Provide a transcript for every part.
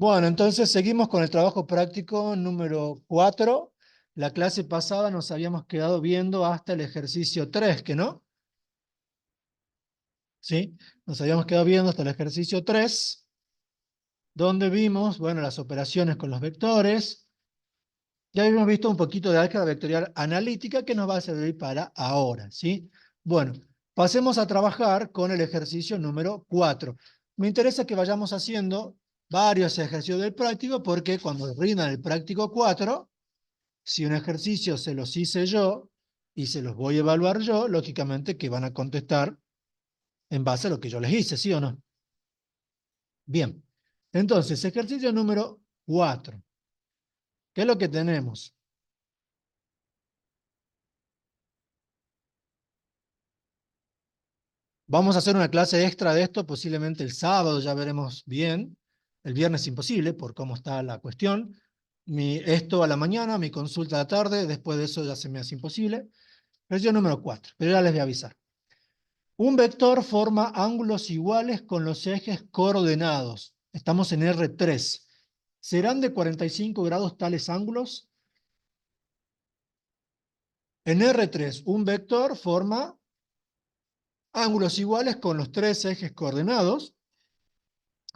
Bueno, entonces seguimos con el trabajo práctico número 4. La clase pasada nos habíamos quedado viendo hasta el ejercicio 3, ¿que no? ¿Sí? Nos habíamos quedado viendo hasta el ejercicio 3, donde vimos, bueno, las operaciones con los vectores. Ya habíamos visto un poquito de álgebra vectorial analítica que nos va a servir para ahora, ¿sí? Bueno, pasemos a trabajar con el ejercicio número 4. Me interesa que vayamos haciendo varios ejercicios del práctico porque cuando rindan el práctico 4, si un ejercicio se los hice yo y se los voy a evaluar yo, lógicamente que van a contestar en base a lo que yo les hice, ¿sí o no? Bien, entonces, ejercicio número 4. ¿Qué es lo que tenemos? Vamos a hacer una clase extra de esto, posiblemente el sábado, ya veremos bien. El viernes imposible, por cómo está la cuestión. Esto a la mañana, mi consulta a la tarde, después de eso ya se me hace imposible. Ejercicio número 4, pero ya les voy a avisar. Un vector forma ángulos iguales con los ejes coordenados. Estamos en R3. ¿Serán de 45 grados tales ángulos? En R3, un vector forma ángulos iguales con los tres ejes coordenados.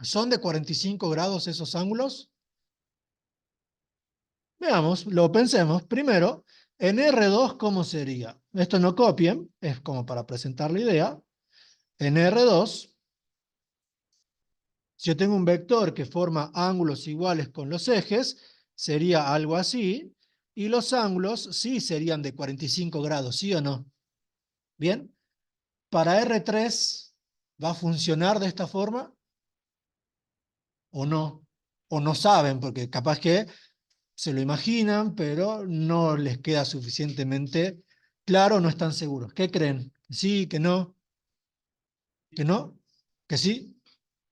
¿Son de 45 grados esos ángulos? Veamos, lo pensemos. Primero, en R2, ¿cómo sería? Esto no copien, es como para presentar la idea. En R2, si yo tengo un vector que forma ángulos iguales con los ejes, sería algo así, y los ángulos sí serían de 45 grados, ¿sí o no? Bien, para R3, ¿va a funcionar de esta forma o no? O no saben, porque capaz que se lo imaginan, pero no les queda suficientemente claro, no están seguros. ¿Qué creen? ¿Sí, que no? ¿Que no? ¿Que sí?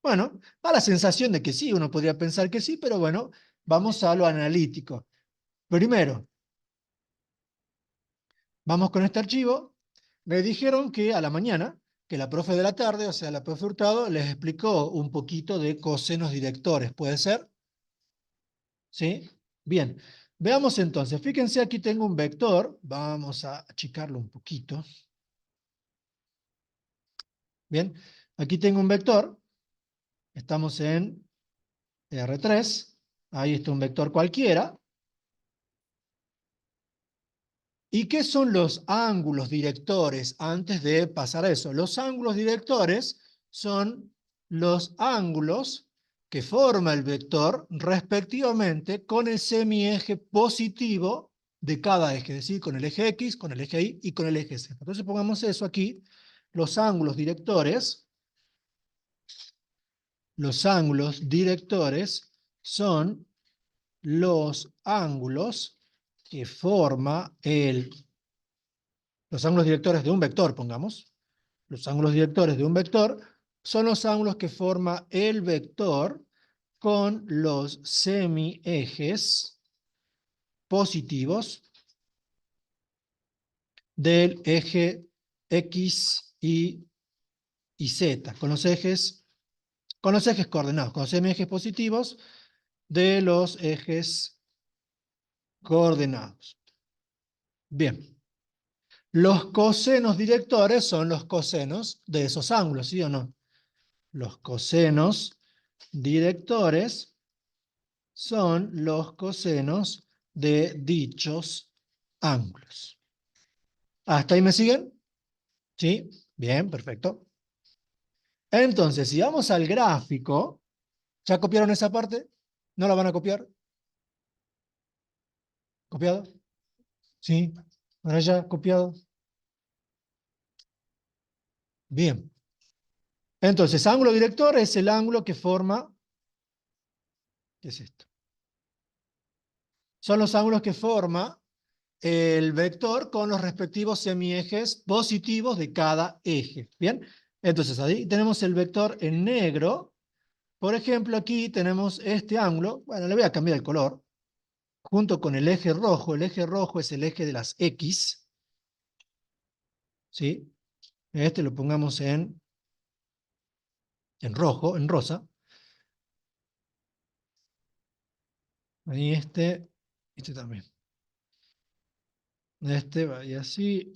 Bueno, da la sensación de que sí, uno podría pensar que sí, pero bueno, vamos a lo analítico. Primero, vamos con este archivo. Me dijeron que a la mañana, que la profe de la tarde, o sea, la profe Hurtado, les explicó un poquito de cosenos directores. ¿Puede ser? ¿Sí? Bien. Veamos entonces. Fíjense, aquí tengo un vector. Vamos a achicarlo un poquito. Bien. Aquí tengo un vector. Estamos en R3. Ahí está un vector cualquiera. ¿Y qué son los ángulos directores? Antes de pasar a eso, los ángulos directores son los ángulos que forma el vector respectivamente con el semieje positivo de cada eje, es decir, con el eje X, con el eje Y y con el eje Z. Entonces pongamos eso aquí, los ángulos directores son los ángulos que forma los ángulos directores de un vector, pongamos. Los ángulos directores de un vector son los ángulos que forma el vector con los semiejes positivos del eje X, y Z, con los ejes coordenados, con los semiejes positivos de los ejes coordenados. Bien. Los cosenos directores son los cosenos de esos ángulos, ¿sí o no? Los cosenos directores son los cosenos de dichos ángulos. ¿Hasta ahí me siguen? ¿Sí? Bien, perfecto. Entonces, si vamos al gráfico, ¿ya copiaron esa parte? ¿No la van a copiar? ¿Copiado? ¿Sí? ¿Ahora ya copiado? Bien. Entonces, ángulo director es el ángulo que forma, ¿qué es esto? Son los ángulos que forma el vector con los respectivos semiejes positivos de cada eje. ¿Bien? Entonces, ahí tenemos el vector en negro. Por ejemplo, aquí tenemos este ángulo. Bueno, le voy a cambiar el color. Junto con el eje rojo. El eje rojo es el eje de las X. ¿Sí? Este lo pongamos en rojo, en rosa. Ahí este también. Este va y así.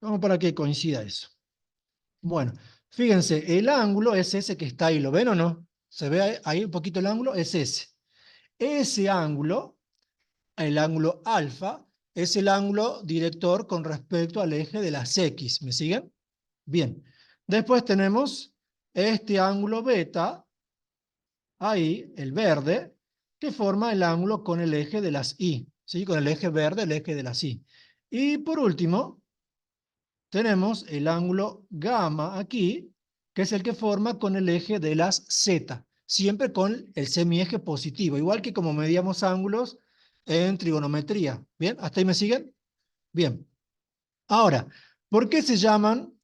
Vamos para que coincida eso. Bueno, fíjense, el ángulo es ese que está ahí, ¿lo ven o no? ¿Se ve ahí un poquito el ángulo? Es ese. Ese ángulo, el ángulo alfa, es el ángulo director con respecto al eje de las X. ¿Me siguen? Bien. Después tenemos este ángulo beta, ahí, el verde, que forma el ángulo con el eje de las Y. ¿Sí? Con el eje verde, el eje de las Y. Y por último, tenemos el ángulo gamma aquí, que es el que forma con el eje de las Z, siempre con el semieje positivo, igual que como medíamos ángulos en trigonometría. ¿Bien? ¿Hasta ahí me siguen? Bien. Ahora, ¿por qué se llaman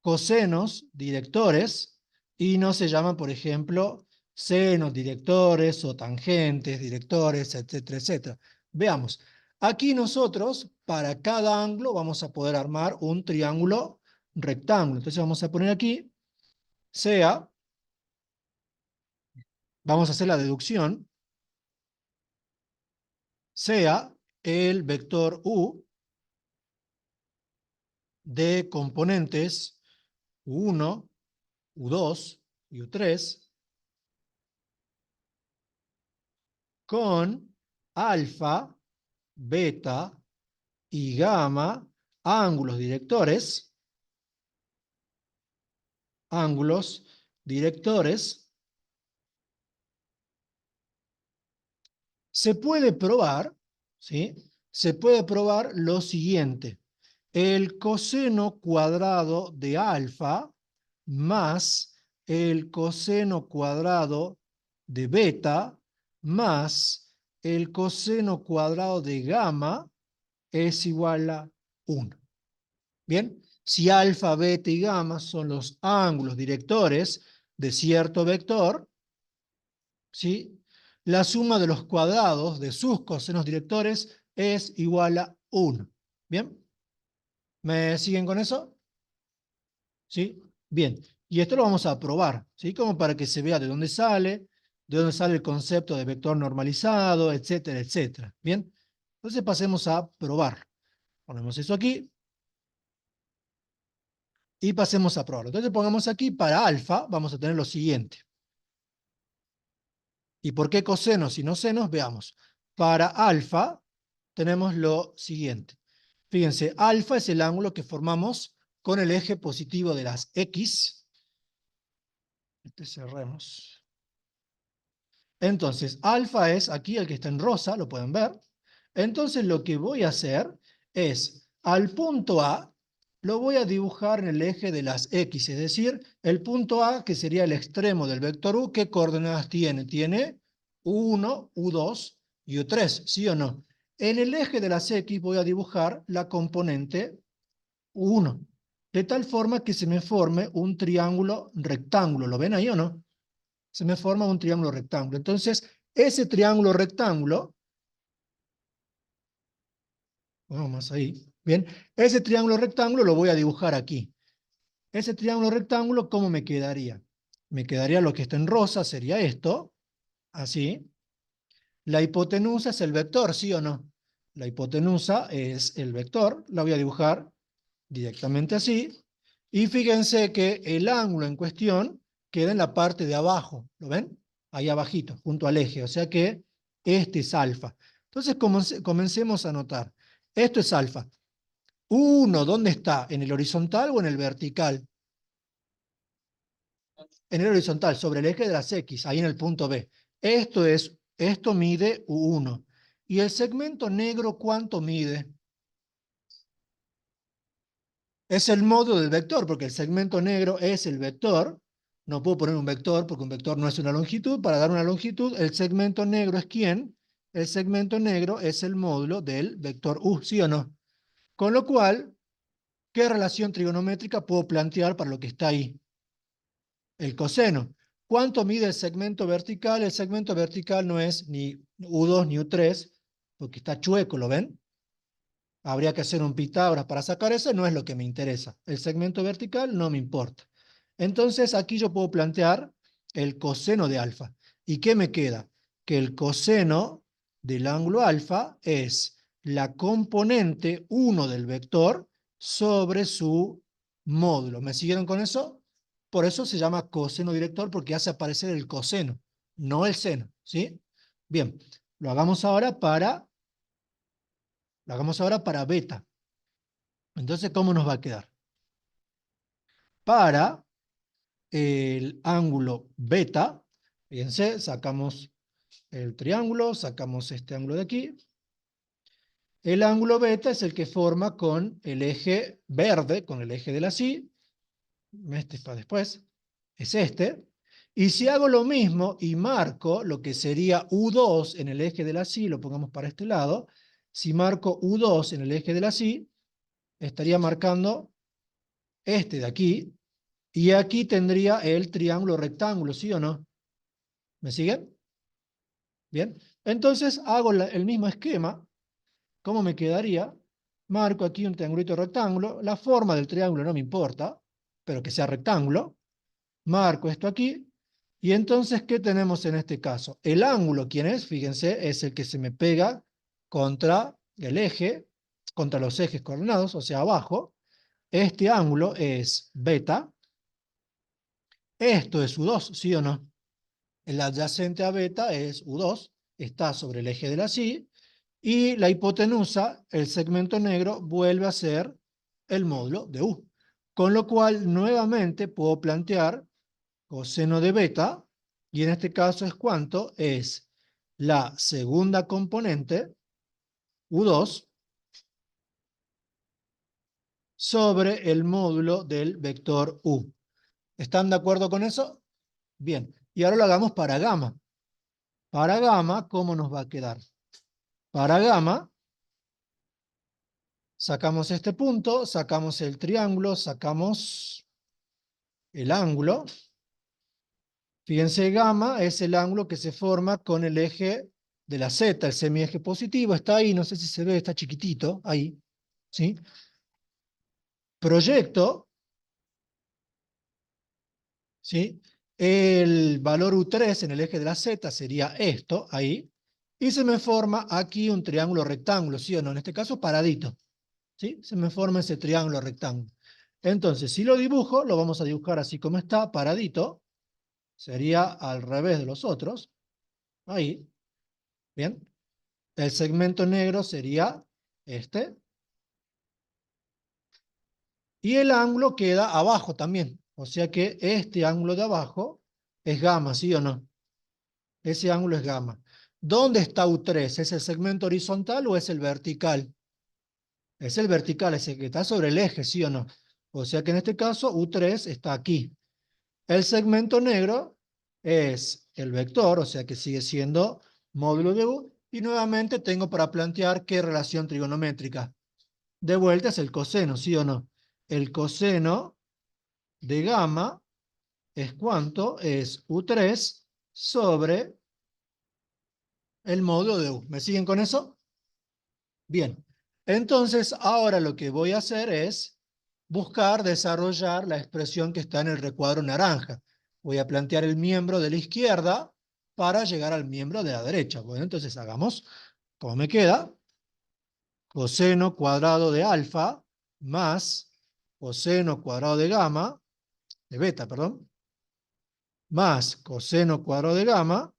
cosenos directores y no se llaman, por ejemplo, senos directores o tangentes directores, etcétera, etcétera? Veamos. Aquí nosotros, para cada ángulo, vamos a poder armar un triángulo rectángulo. Entonces vamos a poner aquí, sea, vamos a hacer la deducción, sea el vector U de componentes U1, U2 y U3 con alfa, beta y gamma, ángulos directores, se puede probar, ¿sí? Se puede probar lo siguiente. El coseno cuadrado de alfa más el coseno cuadrado de beta más el coseno cuadrado de gamma es igual a 1. Bien, si alfa, beta y gamma son los ángulos directores de cierto vector, ¿sí? La suma de los cuadrados de sus cosenos directores es igual a 1. ¿Bien? ¿Me siguen con eso? ¿Sí? Bien. Y esto lo vamos a probar, ¿sí? Como para que se vea de dónde sale el concepto de vector normalizado, etcétera, etcétera. ¿Bien? Entonces pasemos a probar. Ponemos eso aquí y pasemos a probarlo. Entonces pongamos aquí para alfa, vamos a tener lo siguiente. ¿Y por qué cosenos y no senos? Veamos. Para alfa tenemos lo siguiente. Fíjense, alfa es el ángulo que formamos con el eje positivo de las X. Cerremos. Entonces, alfa es aquí el que está en rosa, lo pueden ver. Entonces, lo que voy a hacer es, al punto A, lo voy a dibujar en el eje de las X, es decir, el punto A, que sería el extremo del vector U, ¿qué coordenadas tiene? Tiene U1, U2 y U3, ¿sí o no? En el eje de las X voy a dibujar la componente U1, de tal forma que se me forme un triángulo rectángulo. ¿Lo ven ahí o no? Se me forma un triángulo rectángulo. Entonces, ese triángulo rectángulo, vamos ahí, bien, ese triángulo rectángulo lo voy a dibujar aquí. Ese triángulo rectángulo, ¿cómo me quedaría? Me quedaría lo que está en rosa, sería esto, así. La hipotenusa es el vector, ¿sí o no? La hipotenusa es el vector, la voy a dibujar directamente así. Y fíjense que el ángulo en cuestión queda en la parte de abajo, ¿lo ven? Ahí abajito, junto al eje, o sea que este es alfa. Entonces comencemos a notar. Esto es alfa. Uno, ¿dónde está? ¿En el horizontal o en el vertical? En el horizontal, sobre el eje de las X, ahí en el punto B. Esto mide U1. ¿Y el segmento negro cuánto mide? Es el módulo del vector, porque el segmento negro es el vector. No puedo poner un vector, porque un vector no es una longitud. Para dar una longitud, el segmento negro es ¿quién? El segmento negro es el módulo del vector U, ¿sí o no? Con lo cual, ¿qué relación trigonométrica puedo plantear para lo que está ahí? El coseno. ¿Cuánto mide el segmento vertical? El segmento vertical no es ni U2 ni U3, porque está chueco, ¿lo ven? Habría que hacer un Pitágoras para sacar eso, no es lo que me interesa. El segmento vertical no me importa. Entonces aquí yo puedo plantear el coseno de alfa. ¿Y qué me queda? Que el coseno del ángulo alfa es la componente 1 del vector sobre su módulo. ¿Me siguieron con eso? Por eso se llama coseno director, porque hace aparecer el coseno, no el seno, ¿sí? Bien, lo hagamos ahora para beta. Entonces, ¿cómo nos va a quedar? Para el ángulo beta, fíjense, sacamos el triángulo, sacamos este ángulo de aquí. El ángulo beta es el que forma con el eje verde, con el eje de la Y. Este es para después. Es este. Y si hago lo mismo y marco lo que sería U2 en el eje de la Y, lo pongamos para este lado. Si marco U2 en el eje de la Y, estaría marcando este de aquí. Y aquí tendría el triángulo rectángulo, ¿sí o no? ¿Me siguen? Bien. Entonces hago el mismo esquema. ¿Cómo me quedaría? Marco aquí un triangulito rectángulo. La forma del triángulo no me importa, pero que sea rectángulo. Marco esto aquí. Y entonces, ¿qué tenemos en este caso? El ángulo, ¿quién es? Fíjense, es el que se me pega contra el eje, contra los ejes coordenados, o sea, abajo. Este ángulo es beta. Esto es U2, ¿sí o no? El adyacente a beta es U2, está sobre el eje de la Y, y la hipotenusa, el segmento negro, vuelve a ser el módulo de U. Con lo cual, nuevamente, puedo plantear coseno de beta, y en este caso es cuánto, es la segunda componente, U2, sobre el módulo del vector U. ¿Están de acuerdo con eso? Bien, y ahora lo hagamos para gamma. Para gamma, ¿cómo nos va a quedar? Para gamma, sacamos este punto, sacamos el triángulo, sacamos el ángulo. Fíjense, gamma es el ángulo que se forma con el eje de la Z, el semieje positivo, está ahí, no sé si se ve, está chiquitito, ahí, ¿sí? Proyecto, ¿sí? El valor U3 en el eje de la Z sería esto, ahí, y se me forma aquí un triángulo rectángulo, ¿sí o no? En este caso, paradito, ¿sí? Se me forma ese triángulo rectángulo. Entonces, si lo dibujo, lo vamos a dibujar así como está, paradito, sería al revés de los otros, ahí, ¿bien? El segmento negro sería este, y el ángulo queda abajo también, o sea que este ángulo de abajo es gamma, ¿sí o no? Ese ángulo es gamma. ¿Dónde está U3? ¿Es el segmento horizontal o es el vertical? Es el vertical, es el que está sobre el eje, ¿sí o no? O sea que en este caso U3 está aquí. El segmento negro es el vector, o sea que sigue siendo módulo de U, y nuevamente tengo para plantear qué relación trigonométrica. De vuelta es el coseno, ¿sí o no? El coseno de gamma es ¿cuánto? Es U3 sobre el módulo de U. ¿Me siguen con eso? Bien. Entonces, ahora lo que voy a hacer es buscar desarrollar la expresión que está en el recuadro naranja. Voy a plantear el miembro de la izquierda para llegar al miembro de la derecha. Bueno, entonces hagamos, ¿cómo me queda? Coseno cuadrado de alfa más coseno cuadrado de gamma, de beta, perdón, más coseno cuadrado de gamma,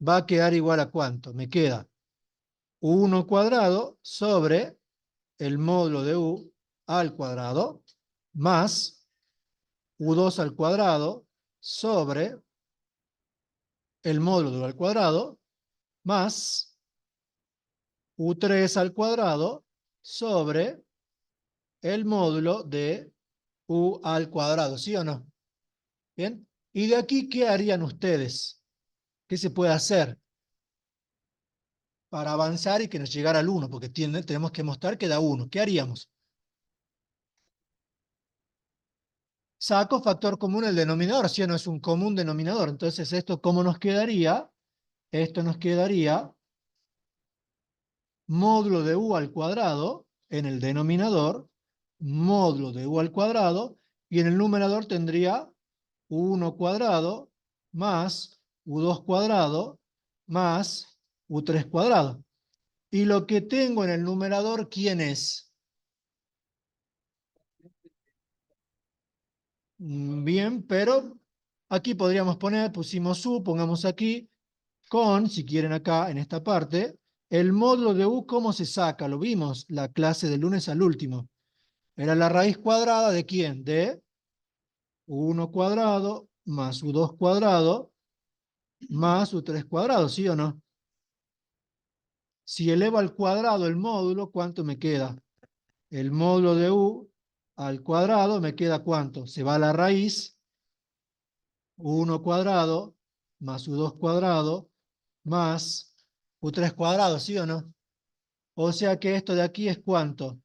va a quedar igual a ¿cuánto? Me queda 1 cuadrado sobre el módulo de U al cuadrado más U2 al cuadrado sobre el módulo de U al cuadrado más U3 al cuadrado sobre el módulo de U al cuadrado, ¿sí o no? Bien. ¿Y de aquí qué harían ustedes? ¿Qué se puede hacer para avanzar y que nos llegara al 1? Porque tenemos que mostrar que da 1. ¿Qué haríamos? Saco factor común el denominador, si no es un común denominador. Entonces, ¿esto cómo nos quedaría? Esto nos quedaría módulo de U al cuadrado en el denominador, módulo de U al cuadrado, Y en el numerador tendría u1 cuadrado más u2 cuadrado más u3 cuadrado. Y lo que tengo en el numerador, ¿quién es? Bien, pero aquí podríamos poner, pusimos u, pongamos aquí, con, si quieren acá, en esta parte, el módulo de u, ¿cómo se saca? Lo vimos la clase del lunes al último. Era la raíz cuadrada ¿de quién? De u1 cuadrado más u2 cuadrado más u3 cuadrado, ¿sí o no? Si elevo al cuadrado el módulo, ¿cuánto me queda? El módulo de u al cuadrado me queda ¿cuánto? Se va a la raíz, u1 cuadrado más u2 cuadrado más u3 cuadrado, ¿sí o no? O sea que esto de aquí es ¿cuánto?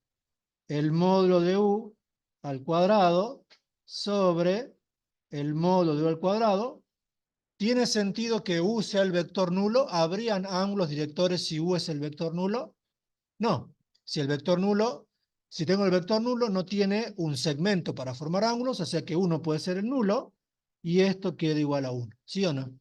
El módulo de u al cuadrado sobre el módulo de u al cuadrado. ¿Tiene sentido que u sea el vector nulo? ¿Habrían ángulos directores si u es el vector nulo? No. Si el vector nulo, si tengo el vector nulo, no tiene un segmento para formar ángulos, o sea que uno puede ser el nulo y esto queda igual a 1. ¿Sí o no?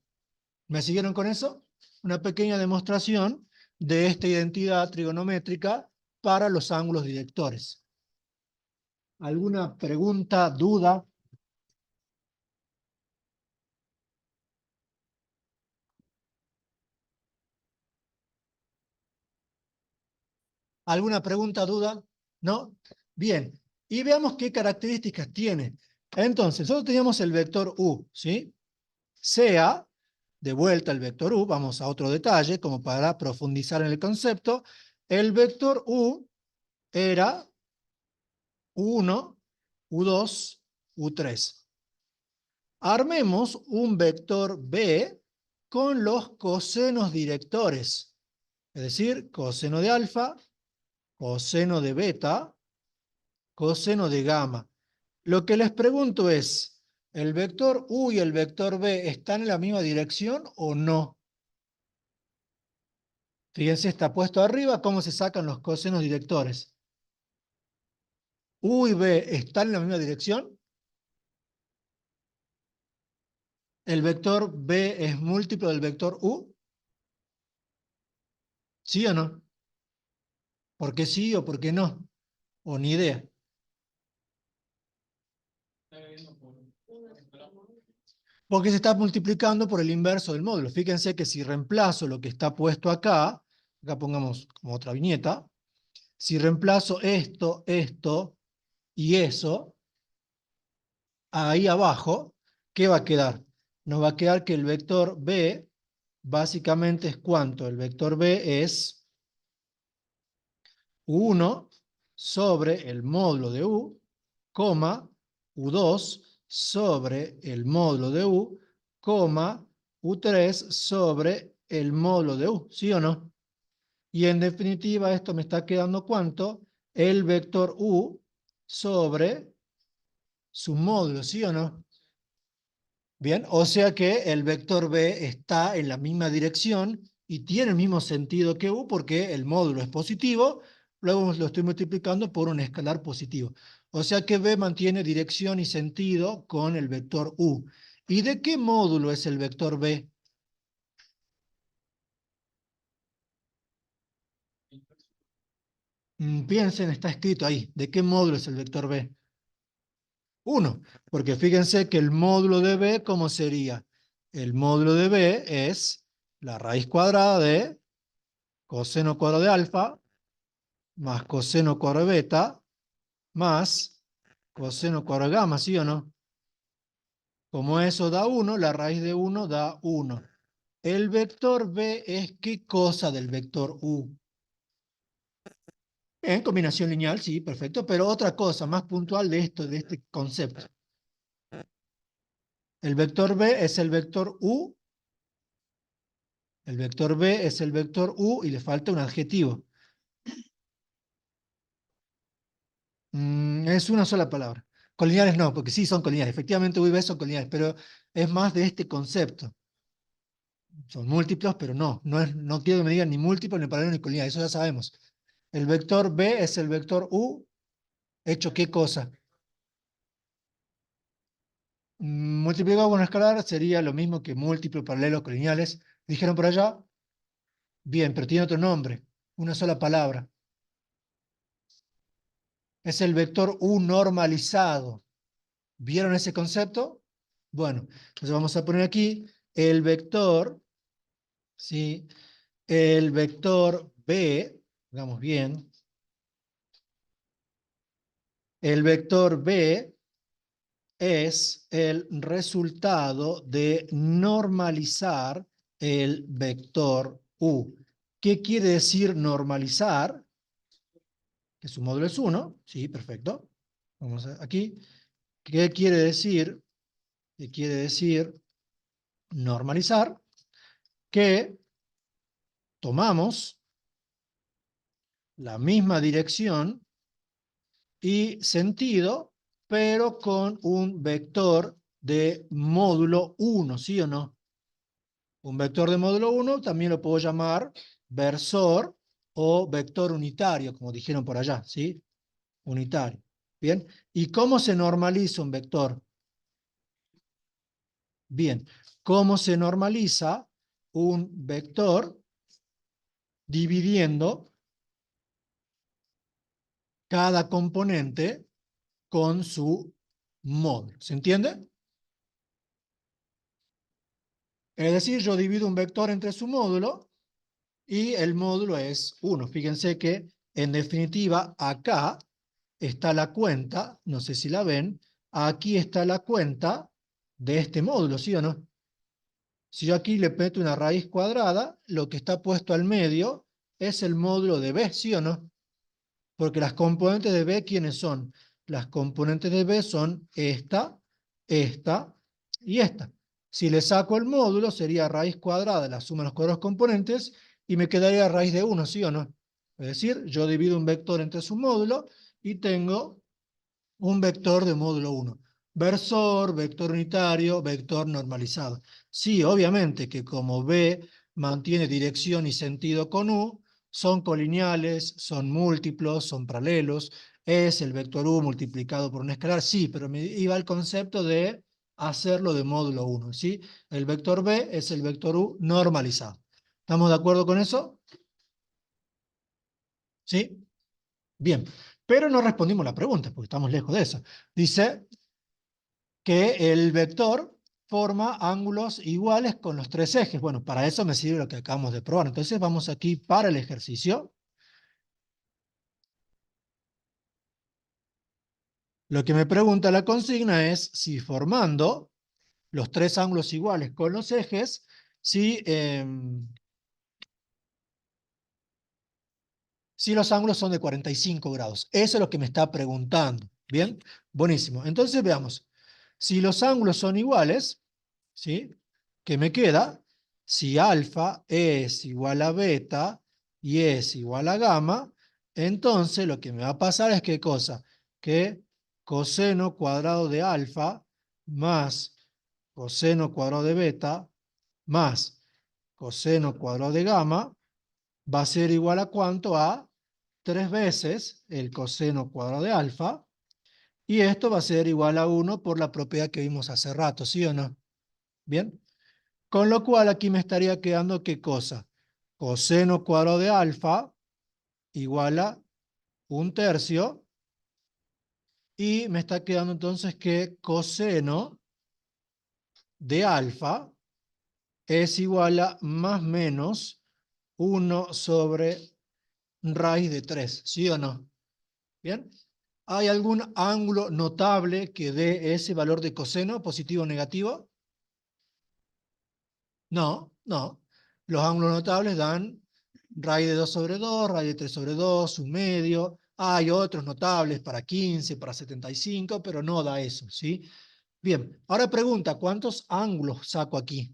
¿Me siguieron con eso? Una pequeña demostración de esta identidad trigonométrica para los ángulos directores. ¿Alguna pregunta, duda? ¿Alguna pregunta, duda? ¿No? Bien. Y veamos qué características tiene. Entonces, nosotros teníamos el vector u, ¿sí? Sea, de vuelta el vector u, vamos a otro detalle, como para profundizar en el concepto. El vector u era u1, u2, u3. Armemos un vector b con los cosenos directores, es decir, coseno de alfa, coseno de beta, coseno de gamma. Lo que les pregunto es, ¿el vector u y el vector b están en la misma dirección o no? Fíjense, está puesto arriba cómo se sacan los cosenos directores. U y b están en la misma dirección. ¿El vector b es múltiplo del vector u? ¿Sí o no? ¿Por qué sí o por qué no? O ni idea. Porque se está multiplicando por el inverso del módulo. Fíjense que si reemplazo lo que está puesto acá, acá pongamos como otra viñeta, si reemplazo esto, esto y eso, ahí abajo, ¿qué va a quedar? Nos va a quedar que el vector b básicamente es ¿cuánto? El vector b es u1 sobre el módulo de u, coma, u2 sobre el módulo de u, coma, u3 sobre el módulo de u, ¿sí o no? Y en definitiva esto me está quedando ¿cuánto? El vector u sobre su módulo, ¿sí o no? Bien, o sea que el vector b está en la misma dirección y tiene el mismo sentido que u porque el módulo es positivo, luego lo estoy multiplicando por un escalar positivo. O sea que b mantiene dirección y sentido con el vector u. ¿Y de qué módulo es el vector b? Piensen, está escrito ahí. ¿De qué módulo es el vector b? 1, porque fíjense que el módulo de b, ¿cómo sería? El módulo de b es la raíz cuadrada de coseno cuadrado de alfa más coseno cuadrado de beta más coseno cuadrado de gamma, ¿sí o no? Como eso da 1, la raíz de 1 da 1. El vector b es ¿qué cosa del vector u? En combinación lineal, sí, perfecto, pero otra cosa más puntual de esto, de este concepto. El vector b es el vector u, el vector b es el vector u y le falta un adjetivo. Es una sola palabra. Colineares no, porque sí son colineares. Efectivamente, u y b son colineares, pero es más de este concepto. Son múltiplos, pero no quiero que me digan ni múltiplo, ni paralelo, ni colineal, eso ya sabemos. El vector b es el vector u, ¿hecho qué cosa? Multiplicado con un escalar sería lo mismo que múltiplo, paralelo, colineales. ¿Dijeron por allá? Bien, pero tiene otro nombre, una sola palabra. Es el vector U normalizado. ¿Vieron ese concepto? Bueno, entonces vamos a poner aquí el vector, ¿sí? El vector B, digamos bien, el vector B es el resultado de normalizar el vector U. ¿Qué quiere decir normalizar? Que su módulo es 1, sí, perfecto. Vamos aquí. ¿Qué quiere decir? ¿Qué quiere decir normalizar? Que tomamos la misma dirección y sentido, pero con un vector de módulo 1, ¿sí o no? Un vector de módulo 1 también lo puedo llamar versor o vector unitario, como dijeron por allá, ¿sí? Unitario. Bien. ¿Y cómo se normaliza un vector? Bien. ¿Cómo se normaliza un vector? Dividiendo cada componente con su módulo. ¿Se entiende? Es decir, yo divido un vector entre su módulo y el módulo es 1. Fíjense que, en definitiva, acá está la cuenta, no sé si la ven, aquí está la cuenta de este módulo, ¿sí o no? Si yo aquí le meto una raíz cuadrada, lo que está puesto al medio es el módulo de B, ¿sí o no? Porque las componentes de B, ¿quiénes son? Las componentes de B son esta y esta. Si le saco el módulo, sería raíz cuadrada de la suma de los cuadrados componentes y me quedaría raíz de 1, ¿sí o no? Es decir, yo divido un vector entre su módulo y tengo un vector de módulo 1. Versor, vector unitario, vector normalizado. Sí, obviamente que como B mantiene dirección y sentido con U, son colineales, son múltiplos, son paralelos, es el vector U multiplicado por un escalar, sí, pero me iba al concepto de hacerlo de módulo 1, ¿sí? El vector B es el vector U normalizado. ¿Estamos de acuerdo con eso? ¿Sí? Bien, pero no respondimos la pregunta, porque estamos lejos de eso. Dice que el vector forma ángulos iguales con los tres ejes. Bueno, para eso me sirve lo que acabamos de probar. Entonces vamos aquí para el ejercicio. Lo que me pregunta la consigna es si formando los tres ángulos iguales con los ejes, si los ángulos son de 45 grados. Eso es lo que me está preguntando. ¿Bien? Buenísimo. Entonces veamos. Si los ángulos son iguales, ¿sí? ¿Qué me queda? Si alfa es igual a beta y es igual a gamma, entonces lo que me va a pasar es ¿qué cosa? Que coseno cuadrado de alfa más coseno cuadrado de beta más coseno cuadrado de gamma va a ser igual a ¿cuánto? A 3 veces el coseno cuadrado de alfa, y esto va a ser igual a 1 por la propiedad que vimos hace rato, ¿sí o no? Bien. Con lo cual aquí me estaría quedando ¿qué cosa? Coseno cuadrado de alfa igual a 1/3, y me está quedando entonces que coseno de alfa es igual a más menos 1 sobre raíz de 3, ¿sí o no? Bien. ¿Hay algún ángulo notable que dé ese valor de coseno, positivo o negativo? No, no. Los ángulos notables dan raíz de 2 sobre 2, raíz de 3 sobre 2, un medio. Hay otros notables para 15, para 75, pero no da eso, ¿sí? Bien, ahora pregunta, ¿cuántos ángulos saco aquí?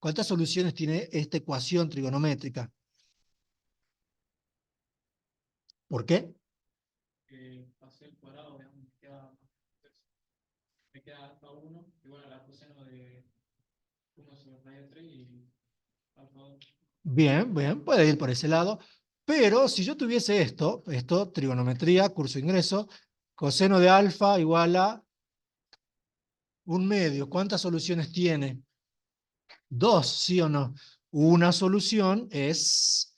¿Cuántas soluciones tiene esta ecuación trigonométrica? ¿Por qué? Pasé el cuadrado, digamos, me queda alfa 1 igual a la coseno de 1 sobre raíz de 3 y alfa 2. Bien, bien, puede ir por ese lado. Pero si yo tuviese esto, trigonometría, curso de ingreso, coseno de alfa igual a un medio, ¿cuántas soluciones tiene? Dos, ¿sí o no? Una solución es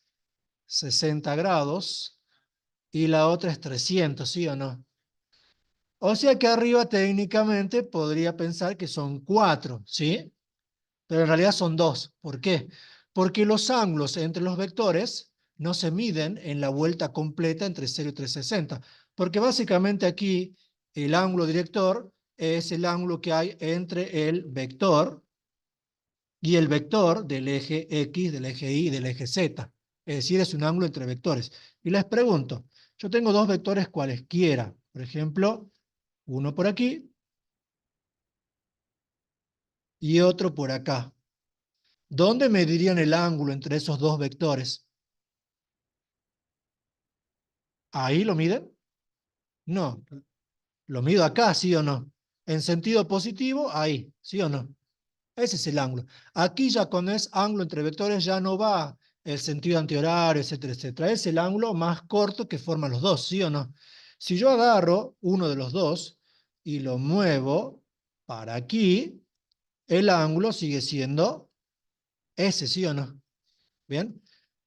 60 grados y la otra es 300, ¿sí o no? O sea que arriba técnicamente podría pensar que son cuatro, ¿sí? Pero en realidad son dos. ¿Por qué? Porque los ángulos entre los vectores no se miden en la vuelta completa entre 0 y 360. Porque básicamente aquí el ángulo director es el ángulo que hay entre el vector y el vector del eje X, del eje Y y del eje Z. Es decir, es un ángulo entre vectores. Y les pregunto, yo tengo dos vectores cualesquiera. Por ejemplo, uno por aquí y otro por acá. ¿Dónde medirían el ángulo entre esos dos vectores? ¿Ahí lo miden? No. ¿Lo mido acá, sí o no? En sentido positivo, ahí, ¿sí o no? Ese es el ángulo. Aquí ya cuando es ángulo entre vectores ya no va el sentido antihorario, etcétera, etcétera. Es el ángulo más corto que forman los dos, ¿sí o no? Si yo agarro uno de los dos y lo muevo para aquí, el ángulo sigue siendo ese, ¿sí o no? ¿Bien?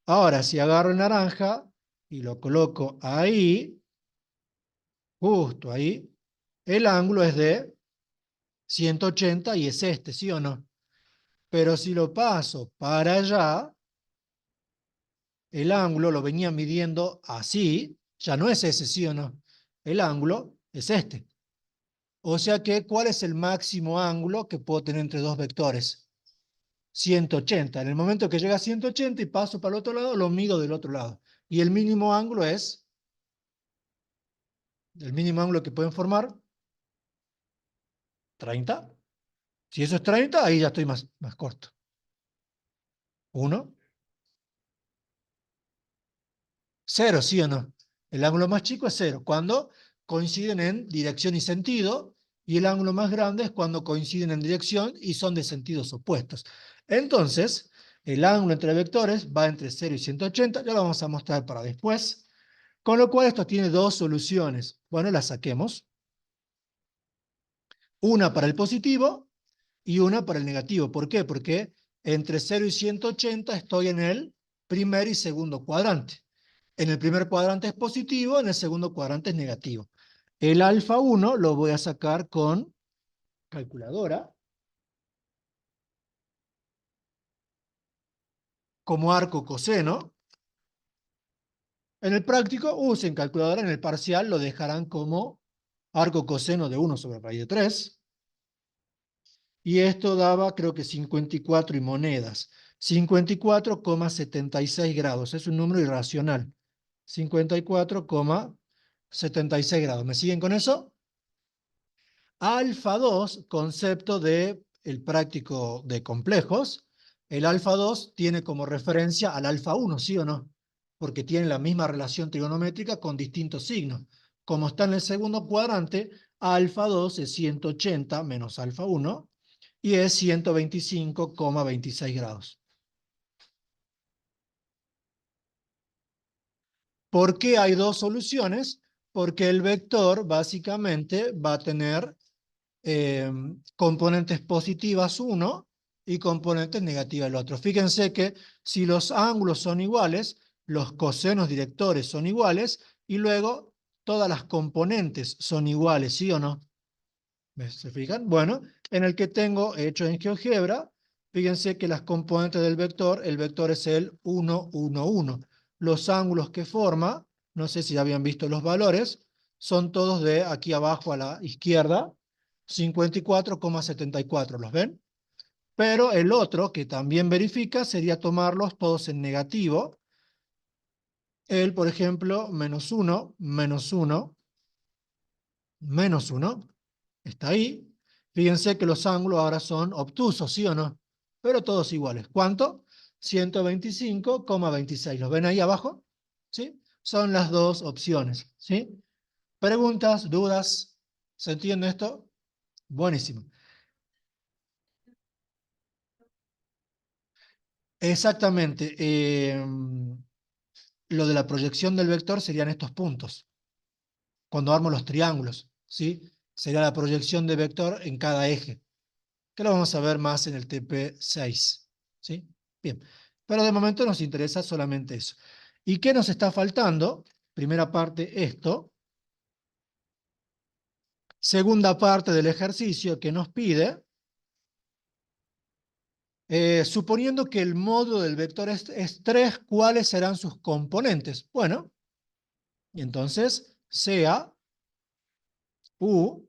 Ahora, si agarro el naranja y lo coloco ahí, justo ahí, el ángulo es de 180 y es este, ¿sí o no? Pero si lo paso para allá, el ángulo lo venía midiendo así, ya no es ese, ¿sí o no? El ángulo es este. O sea que, ¿cuál es el máximo ángulo que puedo tener entre dos vectores? 180. En el momento que llega a 180 y paso para el otro lado, lo mido del otro lado. Y el mínimo ángulo es, el mínimo ángulo que pueden formar, 30. Si eso es 30, ahí ya estoy más corto. 1, 0, ¿sí o no? El ángulo más chico es 0, cuando coinciden en dirección y sentido, y el ángulo más grande es cuando coinciden en dirección y son de sentidos opuestos. Entonces, el ángulo entre vectores va entre 0 y 180, ya lo vamos a mostrar para después, con lo cual esto tiene dos soluciones. Bueno, las saquemos. Una para el positivo y una para el negativo. ¿Por qué? Porque entre 0 y 180 estoy en el primer y segundo cuadrante. En el primer cuadrante es positivo, en el segundo cuadrante es negativo. El alfa 1 lo voy a sacar con calculadora, como arco coseno. En el práctico usen calculadora, en el parcial lo dejarán como arco coseno de 1 sobre raíz de 3. Y esto daba, creo que 54 y monedas. 54,76 grados. Es un número irracional. 54,76 grados. ¿Me siguen con eso? Alfa 2, concepto de el práctico de complejos. El alfa 2 tiene como referencia al alfa 1, ¿sí o no? Porque tiene la misma relación trigonométrica con distintos signos. Como está en el segundo cuadrante, alfa 2 es 180 menos alfa 1 y es 125,26 grados. ¿Por qué hay dos soluciones? Porque el vector básicamente va a tener componentes positivas uno y componentes negativas el otro. Fíjense que si los ángulos son iguales, los cosenos directores son iguales y luego todas las componentes son iguales, ¿sí o no? ¿Se fijan? Bueno, en el que tengo hecho en GeoGebra, fíjense que las componentes del vector, el vector es el 1, 1, 1. Los ángulos que forma, no sé si habían visto los valores, son todos de aquí abajo a la izquierda, 54,74, ¿los ven? Pero el otro, que también verifica, sería tomarlos todos en negativo. El, por ejemplo, menos 1, menos 1, menos 1, está ahí. Fíjense que los ángulos ahora son obtusos, ¿sí o no? Pero todos iguales. ¿Cuánto? 125,26. ¿Los ven ahí abajo? ¿Sí? Son las dos opciones, ¿sí? ¿Preguntas, dudas? ¿Se entiende esto? Buenísimo. Exactamente. Lo de la proyección del vector serían estos puntos, cuando armo los triángulos, ¿sí? Sería la proyección de vector en cada eje, que lo vamos a ver más en el TP6. ¿Sí? Bien, pero de momento nos interesa solamente eso. ¿Y qué nos está faltando? Primera parte, esto. Segunda parte del ejercicio que nos pide, suponiendo que el módulo del vector es 3, ¿cuáles serán sus componentes? Bueno, y entonces sea U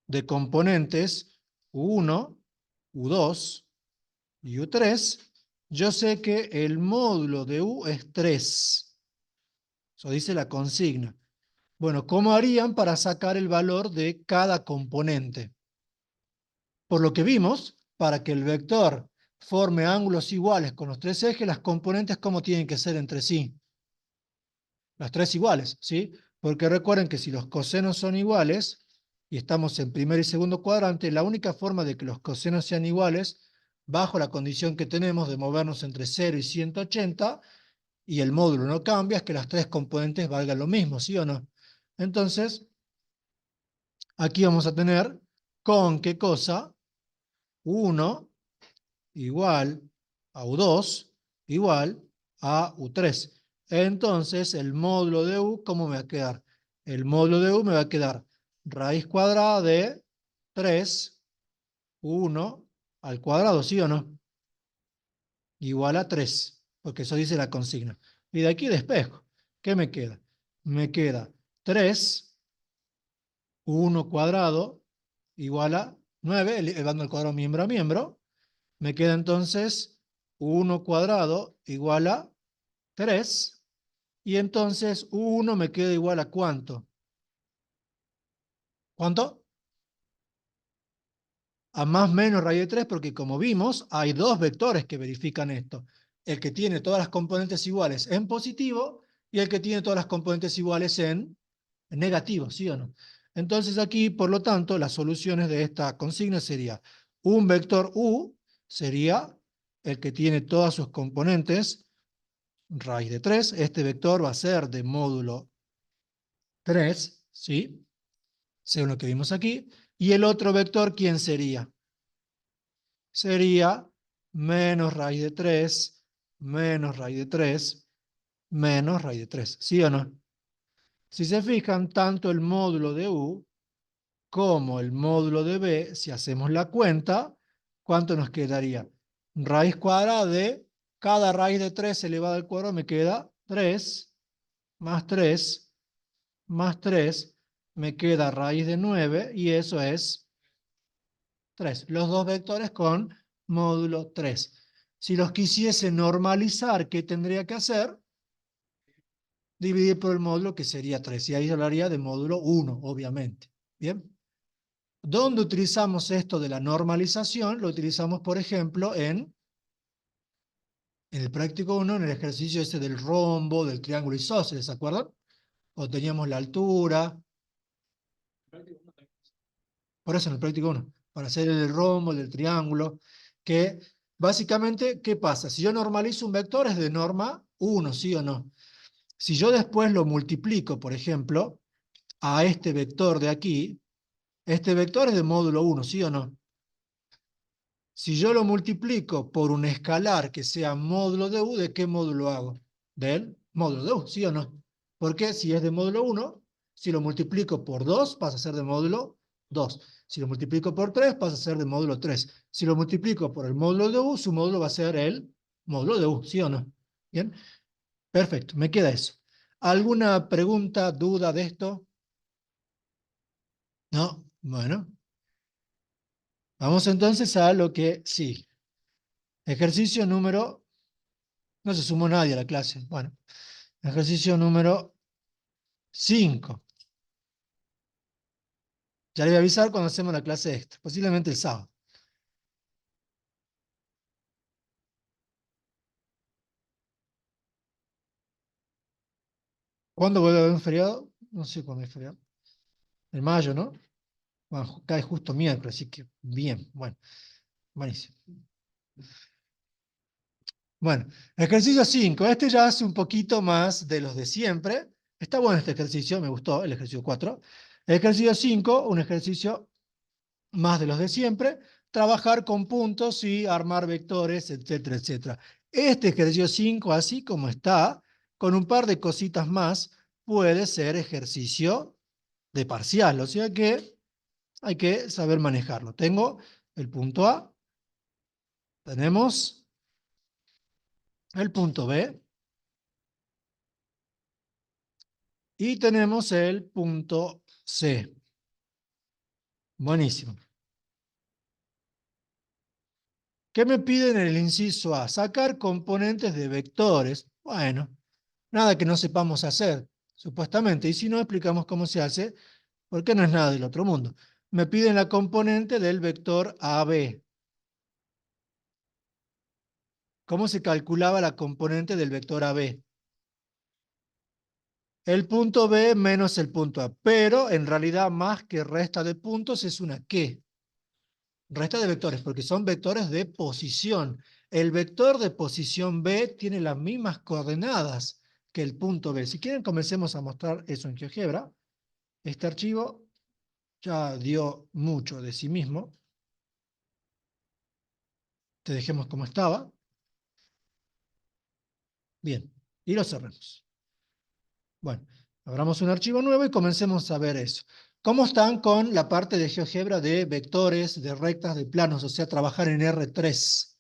de componentes U1, U2 y U3, yo sé que el módulo de U es 3. Eso dice la consigna. Bueno, ¿cómo harían para sacar el valor de cada componente? Por lo que vimos, para que el vector forme ángulos iguales con los tres ejes, las componentes, ¿cómo tienen que ser entre sí? Las tres iguales, ¿sí? Porque recuerden que si los cosenos son iguales, y estamos en primer y segundo cuadrante, la única forma de que los cosenos sean iguales, bajo la condición que tenemos de movernos entre 0 y 180, y el módulo no cambia, es que las tres componentes valgan lo mismo, ¿sí o no? Entonces, aquí vamos a tener con qué cosa, 1 igual a U2 igual a U3. Entonces, el módulo de U, ¿cómo me va a quedar? El módulo de U me va a quedar raíz cuadrada de 3, 1 al cuadrado, ¿sí o no? Igual a 3, porque eso dice la consigna. Y de aquí despejo. ¿Qué me queda? Me queda 3, 1 cuadrado, igual a 9, elevando el cuadrado miembro a miembro. Me queda entonces 1 cuadrado igual a 3. Y entonces 1 me queda igual a ¿cuánto? ¿Cuánto? A más menos raíz de 3, porque como vimos, hay dos vectores que verifican esto. El que tiene todas las componentes iguales en positivo y el que tiene todas las componentes iguales en negativo, ¿sí o no? Entonces aquí, por lo tanto, las soluciones de esta consigna sería un vector U sería el que tiene todas sus componentes raíz de 3. Este vector va a ser de módulo 3, ¿sí? Según lo que vimos aquí. Y el otro vector, ¿quién sería? Sería menos raíz de 3, menos raíz de 3, menos raíz de 3. ¿Sí o no? Si se fijan, tanto el módulo de U como el módulo de B, si hacemos la cuenta, ¿cuánto nos quedaría? Raíz cuadrada de cada raíz de 3 elevado al cuadrado me queda 3, más 3, más 3, me queda raíz de 9 y eso es 3. Los dos vectores con módulo 3. Si los quisiese normalizar, ¿qué tendría que hacer? Dividir por el módulo, que sería 3. Y ahí hablaría de módulo 1, obviamente. ¿Bien? ¿Dónde utilizamos esto de la normalización? Lo utilizamos, por ejemplo, en el práctico 1, en el ejercicio ese del rombo, del triángulo isósceles, ¿se acuerdan? O teníamos la altura, por eso en el práctico 1, para hacer el rombo, el del triángulo, que básicamente, ¿qué pasa? Si yo normalizo un vector es de norma 1, ¿sí o no? Si yo después lo multiplico, por ejemplo, a este vector de aquí, este vector es de módulo 1, ¿sí o no? Si yo lo multiplico por un escalar que sea módulo de U, ¿de qué módulo hago? Del módulo de U, ¿sí o no? Porque si es de módulo 1, si lo multiplico por 2, pasa a ser de módulo 2. Si lo multiplico por 3, pasa a ser de módulo 3. Si lo multiplico por el módulo de U, su módulo va a ser el módulo de U, ¿sí o no? Bien, perfecto, me queda eso. ¿Alguna pregunta, duda de esto? No, bueno. Vamos entonces a lo que sí. Ejercicio número... No se sumó nadie a la clase. Bueno, ejercicio número 5. Ya le voy a avisar cuando hacemos la clase extra, posiblemente el sábado. ¿Cuándo vuelve a haber un feriado? No sé cuándo hay feriado. En mayo, ¿no? Bueno, cae justo miércoles, así que bien, bueno, buenísimo. Bueno, ejercicio 5. Este ya hace un poquito más de los de siempre. Está bueno este ejercicio, me gustó el ejercicio 4. Ejercicio 5, un ejercicio más de los de siempre, trabajar con puntos y armar vectores, etcétera, etcétera. Este ejercicio 5, así como está, con un par de cositas más, puede ser ejercicio de parcial, o sea que hay que saber manejarlo. Tengo el punto A, tenemos el punto B y tenemos el punto C. Buenísimo. ¿Qué me piden en el inciso A? Sacar componentes de vectores. Bueno, nada que no sepamos hacer, supuestamente. Y si no, explicamos cómo se hace, porque no es nada del otro mundo. Me piden la componente del vector AB. ¿Cómo se calculaba la componente del vector AB? El punto B menos el punto A. Pero, en realidad, más que resta de puntos, es una ¿qué? Resta de vectores, porque son vectores de posición. El vector de posición B tiene las mismas coordenadas que el punto B. Si quieren, comencemos a mostrar eso en GeoGebra. Este archivo ya dio mucho de sí mismo. Te dejemos como estaba. Bien, y lo cerremos. Bueno, abramos un archivo nuevo y comencemos a ver eso. ¿Cómo están con la parte de GeoGebra de vectores, de rectas, de planos? O sea, trabajar en R3.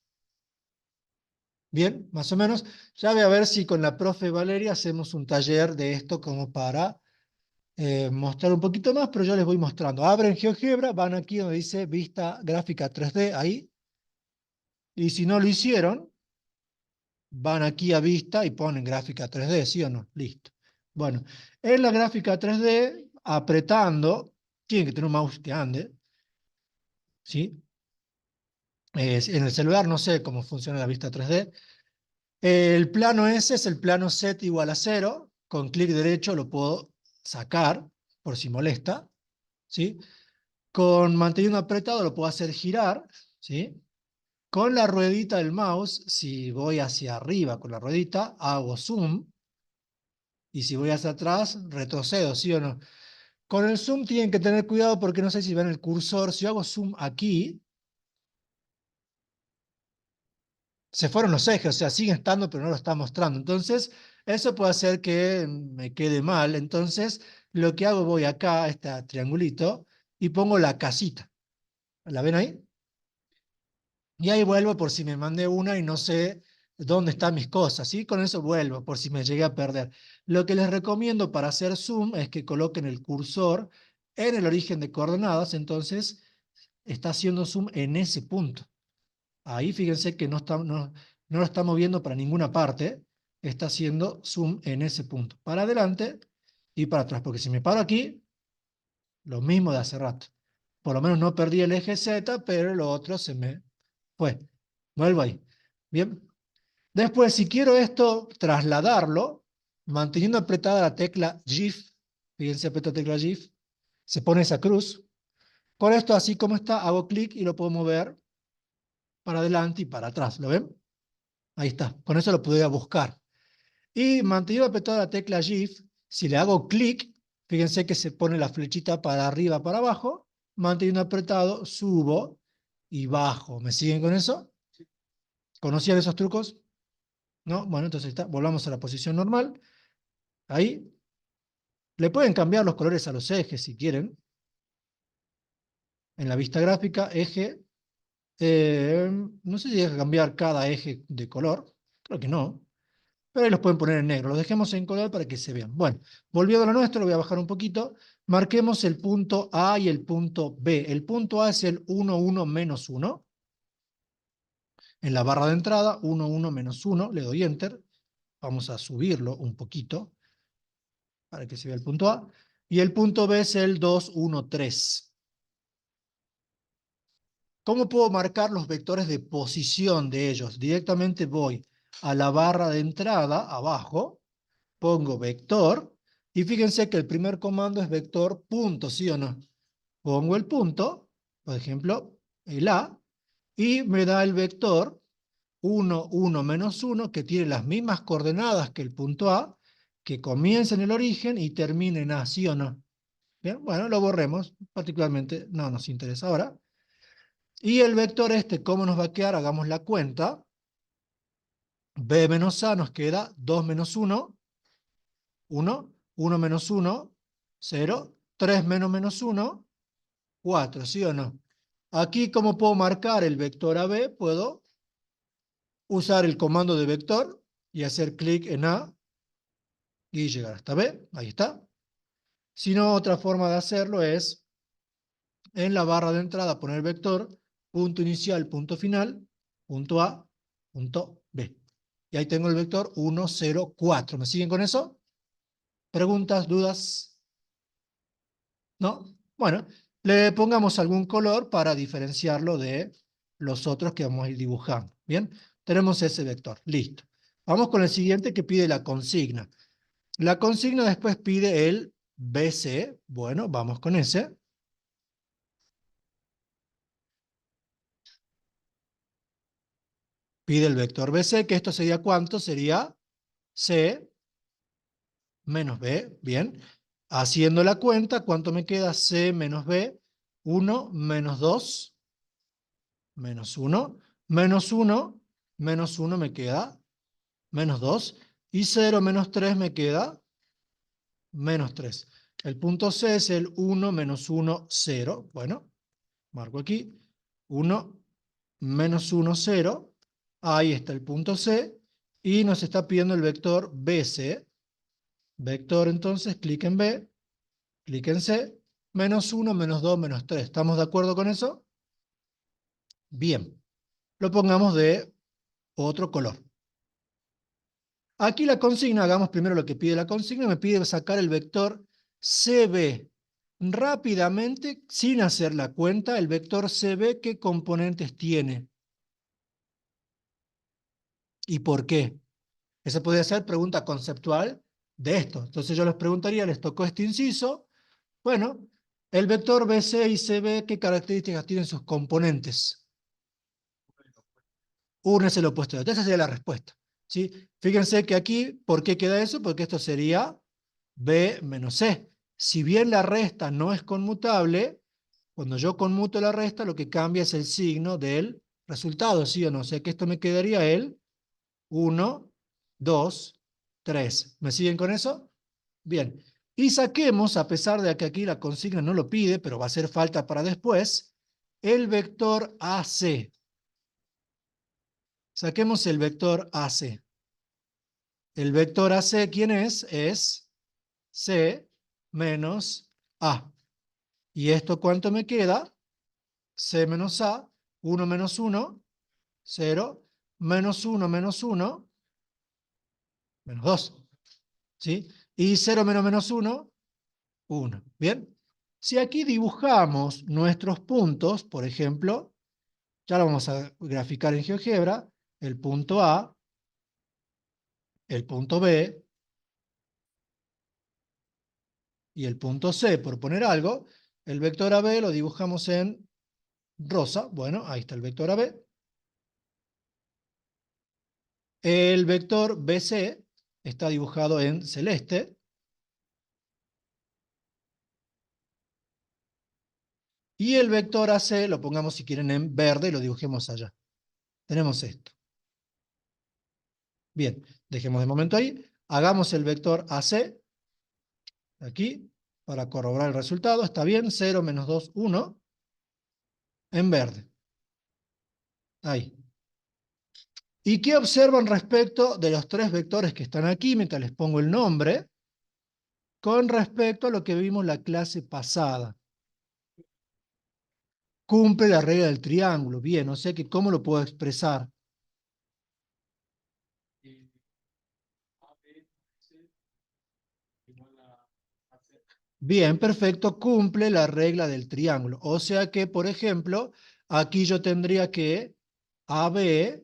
Bien, más o menos. Ya voy a ver si con la profe Valeria hacemos un taller de esto como para mostrar un poquito más, pero yo les voy mostrando. Abren GeoGebra, van aquí donde dice vista gráfica 3D, ahí. Y si no lo hicieron, van aquí a vista y ponen gráfica 3D, ¿sí o no? Listo. Bueno, en la gráfica 3D, apretando, tienen que tener un mouse que ande, ¿sí? En el celular no sé cómo funciona la vista 3D. El plano S es el plano Z igual a 0. Con clic derecho lo puedo sacar, por si molesta, ¿sí? Con manteniendo apretado lo puedo hacer girar, ¿sí? Con la ruedita del mouse, si voy hacia arriba con la ruedita, hago zoom, y si voy hacia atrás, retrocedo, ¿sí o no? Con el zoom tienen que tener cuidado porque no sé si ven el cursor. Si yo hago zoom aquí, se fueron los ejes, o sea, siguen estando, pero no lo está mostrando. Entonces, eso puede hacer que me quede mal. Entonces, lo que hago, voy acá, a este triangulito, y pongo la casita. ¿La ven ahí? Y ahí vuelvo por si me mandé una y no sé dónde están mis cosas, ¿sí? Con eso vuelvo, por si me llegué a perder. Lo que les recomiendo para hacer zoom es que coloquen el cursor en el origen de coordenadas, entonces está haciendo zoom en ese punto. Ahí fíjense que no lo está moviendo para ninguna parte, está haciendo zoom en ese punto, para adelante y para atrás, porque si me paro aquí, lo mismo de hace rato. Por lo menos no perdí el eje Z, pero lo otro se me fue. Vuelvo ahí. Bien. Después, si quiero esto trasladarlo, manteniendo apretada la tecla Shift, fíjense, aprieto la tecla Shift, se pone esa cruz. Con esto, así como está, hago clic y lo puedo mover para adelante y para atrás. ¿Lo ven? Ahí está. Con eso lo podría buscar. Y manteniendo apretada la tecla Shift, si le hago clic, fíjense que se pone la flechita para arriba, para abajo. Manteniendo apretado, subo y bajo. ¿Me siguen con eso? ¿Conocían esos trucos? ¿No? Bueno, entonces está. Volvamos a la posición normal. Ahí. Le pueden cambiar los colores a los ejes si quieren. En la vista gráfica, eje. No sé si deja cambiar cada eje de color. Creo que no. Pero ahí los pueden poner en negro. Los dejemos en color para que se vean. Bueno, volviendo a lo nuestro, lo voy a bajar un poquito. Marquemos el punto A y el punto B. El punto A es el 1, 1, menos 1. En la barra de entrada, 1, 1, menos 1. Le doy Enter. Vamos a subirlo un poquito para que se vea el punto A. Y el punto B es el 2, 1, 3. ¿Cómo puedo marcar los vectores de posición de ellos? Directamente voy a la barra de entrada, abajo, pongo vector, y fíjense que el primer comando es vector punto, ¿sí o no? Pongo el punto, por ejemplo, el A, y me da el vector 1, 1, menos 1, que tiene las mismas coordenadas que el punto A, que comienza en el origen y termina en A, ¿sí o no? Bien, bueno, lo borremos, particularmente no nos interesa ahora. Y el vector este, ¿cómo nos va a quedar? Hagamos la cuenta. B menos A nos queda 2 menos 1, 1, 1 menos 1, 0, 3 menos 1, 4, ¿sí o no? Aquí, ¿cómo puedo marcar el vector AB? Puedo usar el comando de vector y hacer clic en A y llegar hasta B, ahí está. Si no, otra forma de hacerlo es en la barra de entrada poner vector, punto inicial, punto final, punto A, punto B. Y ahí tengo el vector 1, 0, 4. ¿Me siguen con eso? ¿Preguntas, dudas? ¿No? Bueno, le pongamos algún color para diferenciarlo de los otros que vamos a ir dibujando. Bien, tenemos ese vector, listo. Vamos con el siguiente que pide la consigna. La consigna después pide el BC. Bueno, vamos con ese. Pide el vector BC, que esto sería ¿cuánto? Sería C menos B. Bien. Haciendo la cuenta, ¿cuánto me queda? C menos B. 1 menos 2 menos 1. Menos 1 menos 1 me queda menos 2. Y 0 menos 3 me queda menos 3. El punto C es el 1 menos 1, 0. Bueno, marco aquí. 1 menos 1, 0. Ahí está el punto C. Y nos está pidiendo el vector BC. Vector, entonces, clic en B, clic en C, menos 1, menos 2, menos 3. ¿Estamos de acuerdo con eso? Bien. Lo pongamos de otro color. Aquí la consigna, hagamos primero lo que pide la consigna, me pide sacar el vector CB. Rápidamente, sin hacer la cuenta, el vector CB, ¿qué componentes tiene? ¿Y por qué? Esa podría ser pregunta conceptual de esto. Entonces yo les preguntaría, ¿les tocó este inciso? Bueno, el vector BC y CB, ¿qué características tienen sus componentes? Uno es el opuesto de otro. Esa sería la respuesta. ¿Sí? Fíjense que aquí, ¿por qué queda eso? Porque esto sería B menos C. Si bien la resta no es conmutable, cuando yo conmuto la resta, lo que cambia es el signo del resultado, ¿sí o no? O sea que esto me quedaría el 1, 2, 3. ¿Me siguen con eso? Bien. Y saquemos, a pesar de que aquí la consigna no lo pide, pero va a hacer falta para después, el vector AC. Saquemos el vector AC. El vector AC, ¿quién es? Es C menos A. ¿Y esto cuánto me queda? C menos A, 1 menos 1, 0, menos 1 menos 1, menos 2. ¿Sí? Y 0 menos menos 1, 1. ¿Bien? Si aquí dibujamos nuestros puntos, por ejemplo, ya lo vamos a graficar en GeoGebra, el punto A, el punto B y el punto C, por poner algo, el vector AB lo dibujamos en rosa. Bueno, ahí está el vector AB. El vector BC está dibujado en celeste. Y el vector AC lo pongamos, si quieren, en verde y lo dibujemos allá. Tenemos esto. Bien, dejemos de momento ahí. Hagamos el vector AC, aquí, para corroborar el resultado. Está bien, 0, menos 2, 1, en verde. Ahí. ¿Y qué observan respecto de los tres vectores que están aquí, mientras les pongo el nombre, con respecto a lo que vimos la clase pasada? Cumple la regla del triángulo. Bien, o sea que ¿cómo lo puedo expresar? AB, C, igual a C. Bien, perfecto, cumple la regla del triángulo. O sea que, por ejemplo, aquí yo tendría que AB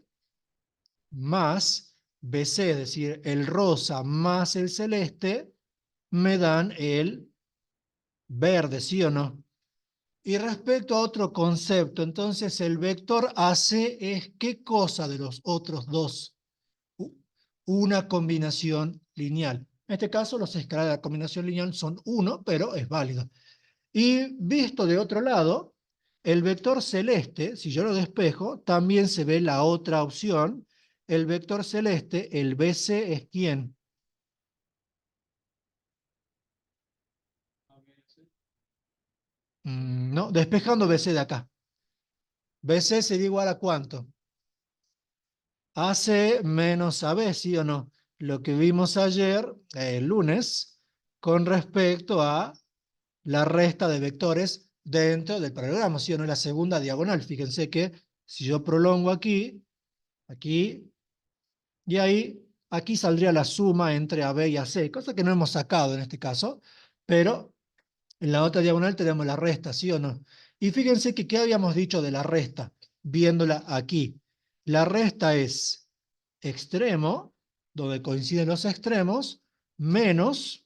más BC, es decir, el rosa más el celeste, me dan el verde, ¿sí o no? Y respecto a otro concepto, entonces el vector AC es ¿qué cosa de los otros dos? Una combinación lineal. En este caso, los escalares de la combinación lineal son 1, pero es válido. Y visto de otro lado, el vector celeste, si yo lo despejo, también se ve la otra opción. El vector celeste, el BC, ¿es quién? No, despejando BC de acá. BC sería igual a ¿cuánto? AC menos AB, ¿sí o no? Lo que vimos ayer, el lunes, con respecto a la resta de vectores dentro del paralelogramo, ¿sí o no? La segunda diagonal. Fíjense que si yo prolongo aquí, aquí y ahí, aquí saldría la suma entre AB y AC, cosa que no hemos sacado en este caso, pero en la otra diagonal tenemos la resta, ¿sí o no? Y fíjense que ¿qué habíamos dicho de la resta? Viéndola aquí. La resta es extremo, donde coinciden los extremos, menos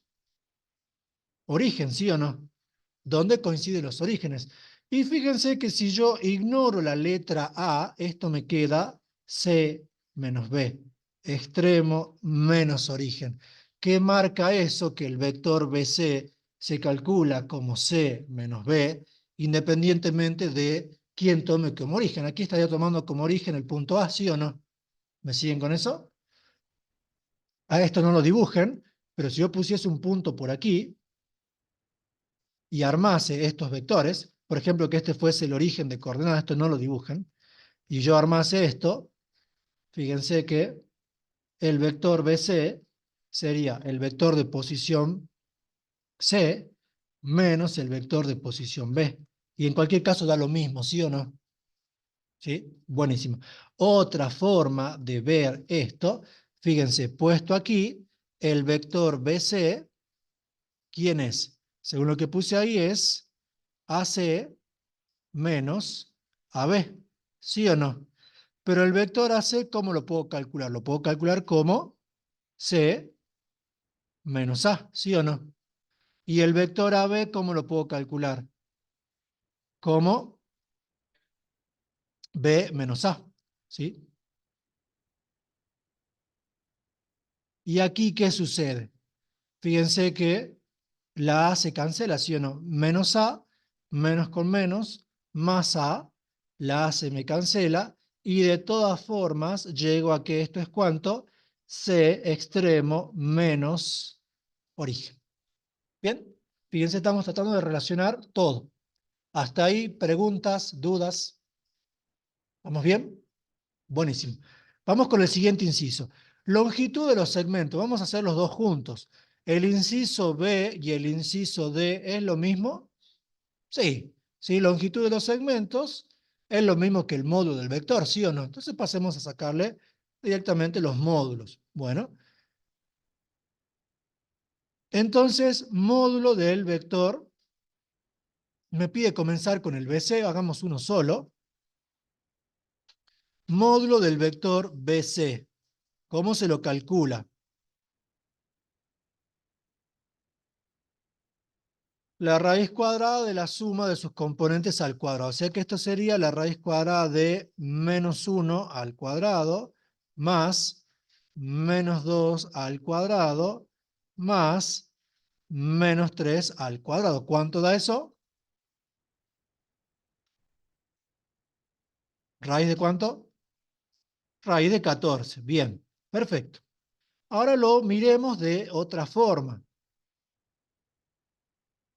origen, ¿sí o no? Donde coinciden los orígenes. Y fíjense que si yo ignoro la letra A, esto me queda C menos B, extremo menos origen. ¿Qué marca eso? Que el vector BC se calcula como C menos B, independientemente de quién tome como origen. Aquí estaría tomando como origen el punto A, ¿sí o no? ¿Me siguen con eso? A esto no lo dibujen, pero si yo pusiese un punto por aquí, y armase estos vectores, por ejemplo, que este fuese el origen de coordenadas, esto no lo dibujan, y yo armase esto, fíjense que el vector BC sería el vector de posición C menos el vector de posición B. Y en cualquier caso da lo mismo, ¿sí o no? ¿Sí? Buenísimo. Otra forma de ver esto, fíjense, puesto aquí, el vector BC, ¿quién es? Según lo que puse ahí es AC menos AB, ¿sí o no? Pero el vector AC, ¿cómo lo puedo calcular? Lo puedo calcular como C menos A, ¿sí o no? Y el vector AB, ¿cómo lo puedo calcular? Como B menos A, ¿sí? ¿Y aquí qué sucede? Fíjense que la A se cancela, ¿sí o no? Menos A, menos con menos, más A, la A se me cancela, y de todas formas llego a que esto es ¿cuánto? C extremo menos origen. ¿Bien? Fíjense, estamos tratando de relacionar todo. Hasta ahí, preguntas, dudas. ¿Vamos bien? Buenísimo. Vamos con el siguiente inciso. Longitud de los segmentos. Vamos a hacer los dos juntos. ¿El inciso B y el inciso D es lo mismo? Sí. Sí, longitud de los segmentos es lo mismo que el módulo del vector, ¿sí o no? Entonces pasemos a sacarle directamente los módulos. Bueno, entonces, módulo del vector. Me pide comenzar con el BC, hagamos uno solo. Módulo del vector BC. ¿Cómo se lo calcula? La raíz cuadrada de la suma de sus componentes al cuadrado. O sea que esto sería la raíz cuadrada de menos 1 al cuadrado más menos 2 al cuadrado más menos 3 al cuadrado. ¿Cuánto da eso? ¿Raíz de cuánto? Raíz de 14. Bien, perfecto. Ahora lo miremos de otra forma.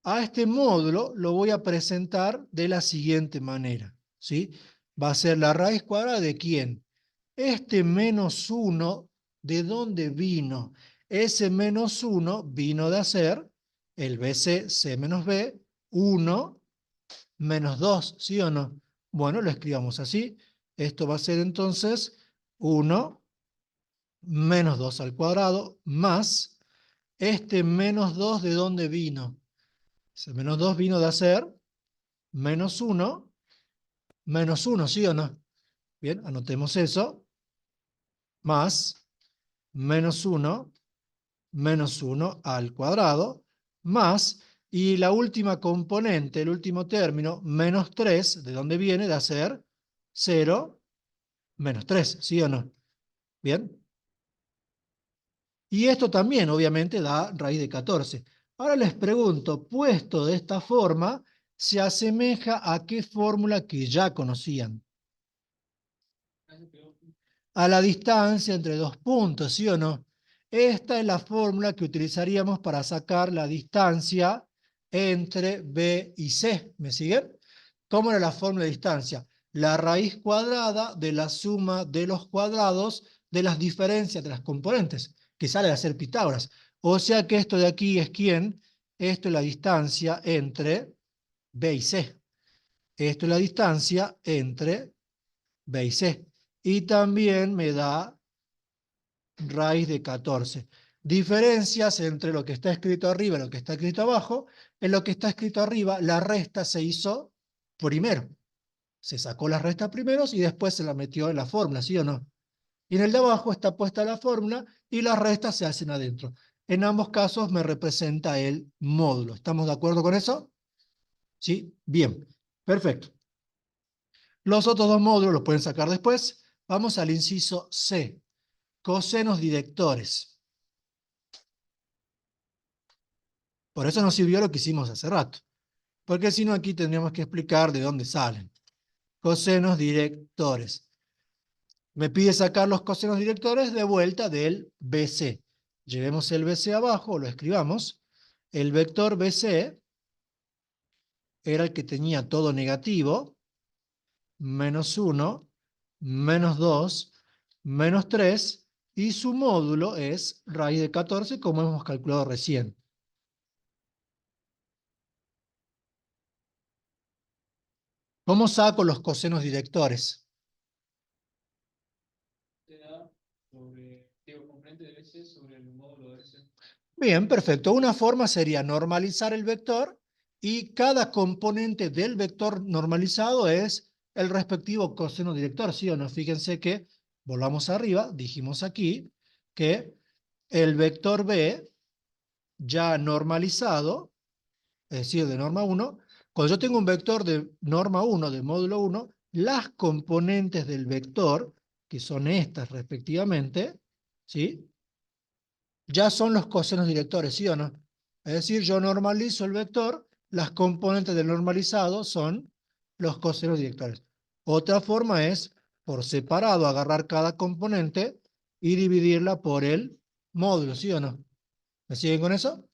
A este módulo lo voy a presentar de la siguiente manera, ¿sí? Va a ser la raíz cuadrada de ¿quién? Este menos 1, ¿de dónde vino? Ese menos 1 vino de hacer el BC, C menos B, 1 menos 2, ¿sí o no? Bueno, lo escribamos así. Esto va a ser entonces 1 menos 2 al cuadrado más este menos 2, ¿de dónde vino? Ese menos 2 vino de hacer menos 1, ¿sí o no? Bien, anotemos eso, más menos 1 al cuadrado, más, y la última componente, el último término, menos 3, ¿de dónde viene? De hacer 0, menos 3, ¿sí o no? Bien. Y esto también, obviamente, da raíz de 14. Ahora les pregunto, puesto de esta forma, ¿se asemeja a qué fórmula que ya conocían? A la distancia entre dos puntos, ¿sí o no? Esta es la fórmula que utilizaríamos para sacar la distancia entre B y C. ¿Me siguen? ¿Cómo era la fórmula de distancia? La raíz cuadrada de la suma de los cuadrados de las diferencias de las componentes, que sale a ser Pitágoras. O sea que esto de aquí es ¿quién? Esto es la distancia entre B y C. Esto es la distancia entre B y C. Y también me da raíz de 14. Diferencias entre lo que está escrito arriba y lo que está escrito abajo. En lo que está escrito arriba, la resta se hizo primero. Se sacó las restas primero y después se la metió en la fórmula, ¿sí o no? Y en el de abajo está puesta la fórmula y las restas se hacen adentro. En ambos casos me representa el módulo. ¿Estamos de acuerdo con eso? ¿Sí? Bien. Perfecto. Los otros dos módulos los pueden sacar después. Vamos al inciso C. Cosenos directores. Por eso nos sirvió lo que hicimos hace rato. Porque si no, aquí tendríamos que explicar de dónde salen. Cosenos directores. Me pide sacar los cosenos directores de vuelta del BC. Llevemos el BC abajo, lo escribamos. El vector BC era el que tenía todo negativo. Menos 1, menos 2, menos 3. Y su módulo es raíz de 14, como hemos calculado recién. ¿Cómo saco los cosenos directores? Te da sobre, digo, componente de S sobre el módulo de S. Bien, perfecto. Una forma sería normalizar el vector y cada componente del vector normalizado es el respectivo coseno director, ¿sí o no? Fíjense que, volvamos arriba, dijimos aquí que el vector B ya normalizado, es decir, de norma 1, cuando yo tengo un vector de norma 1, de módulo 1, las componentes del vector, que son estas respectivamente, ¿sí? Ya son los cosenos directores, ¿sí o no? Es decir, yo normalizo el vector, las componentes del normalizado son los cosenos directores. Otra forma es, por separado, agarrar cada componente y dividirla por el módulo, ¿sí o no? ¿Me siguen con eso?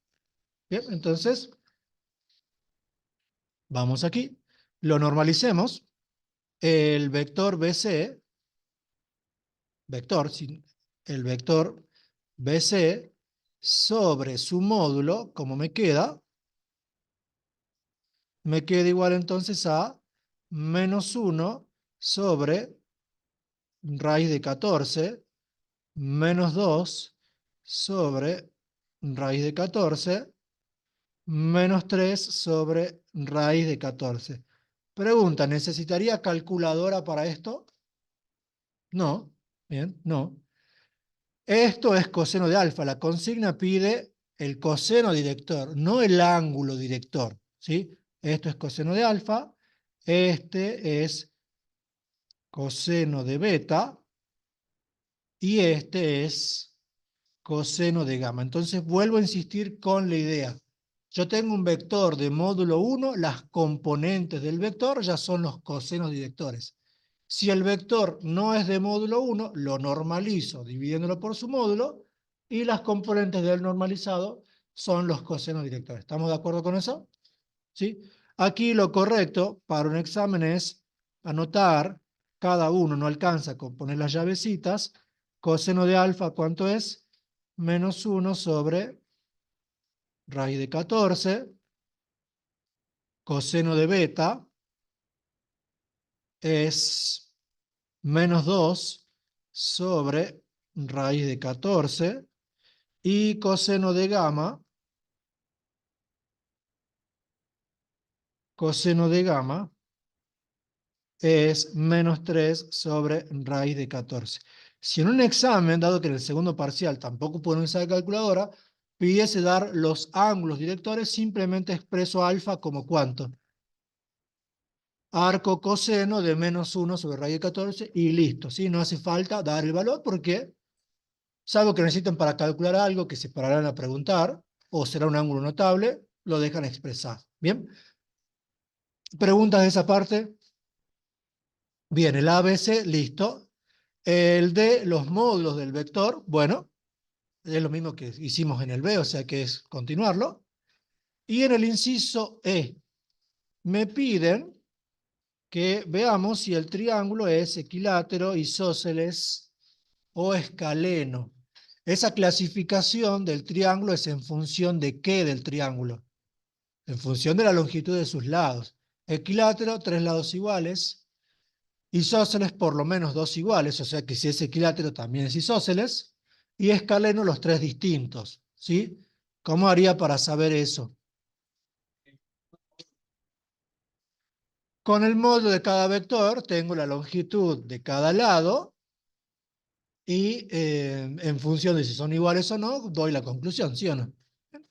Bien, entonces, vamos aquí. Lo normalicemos. El vector BC, el vector BC sobre su módulo, ¿cómo me queda? Me queda igual entonces a menos 1 sobre raíz de 14, menos 2 sobre raíz de 14, menos 3 sobre raíz de 14. Pregunta, ¿necesitaría calculadora para esto? No. Bien, no. Esto es coseno de alfa. La consigna pide el coseno director, no el ángulo director, ¿sí? Esto es coseno de alfa. Este es coseno de beta y este es coseno de gamma. Entonces vuelvo a insistir con la idea. Yo tengo un vector de módulo 1, las componentes del vector ya son los cosenos directores. Si el vector no es de módulo 1, lo normalizo dividiéndolo por su módulo y las componentes del normalizado son los cosenos directores. ¿Estamos de acuerdo con eso? ¿Sí? Aquí lo correcto para un examen es anotar, cada uno no alcanza con poner las llavecitas, coseno de alfa, ¿cuánto es? Menos 1 sobre raíz de 14, coseno de beta es menos 2 sobre raíz de 14 y coseno de gamma es menos 3 sobre raíz de 14. Si en un examen, dado que en el segundo parcial tampoco pueden usar calculadora, pidiese dar los ángulos directores, simplemente expreso alfa como ¿cuánto? Arco coseno de menos 1 sobre raíz de 14 y listo, ¿sí? No hace falta dar el valor porque, salvo que necesiten para calcular algo que se pararán a preguntar, o será un ángulo notable, lo dejan expresar. ¿Bien? ¿Preguntas de esa parte? Bien, el ABC, listo. El D, los módulos del vector, bueno, es lo mismo que hicimos en el B, o sea que es continuarlo. Y en el inciso E, me piden que veamos si el triángulo es equilátero, isósceles o escaleno. Esa clasificación del triángulo es en función de qué del triángulo, en función de la longitud de sus lados. Equilátero, 3 lados iguales. Isósceles, por lo menos 2 iguales, o sea que si es equilátero también es isósceles. Y escaleno, los 3 distintos. ¿Sí? ¿Cómo haría para saber eso? Con el módulo de cada vector tengo la longitud de cada lado y en función de si son iguales o no, doy la conclusión, ¿sí o no?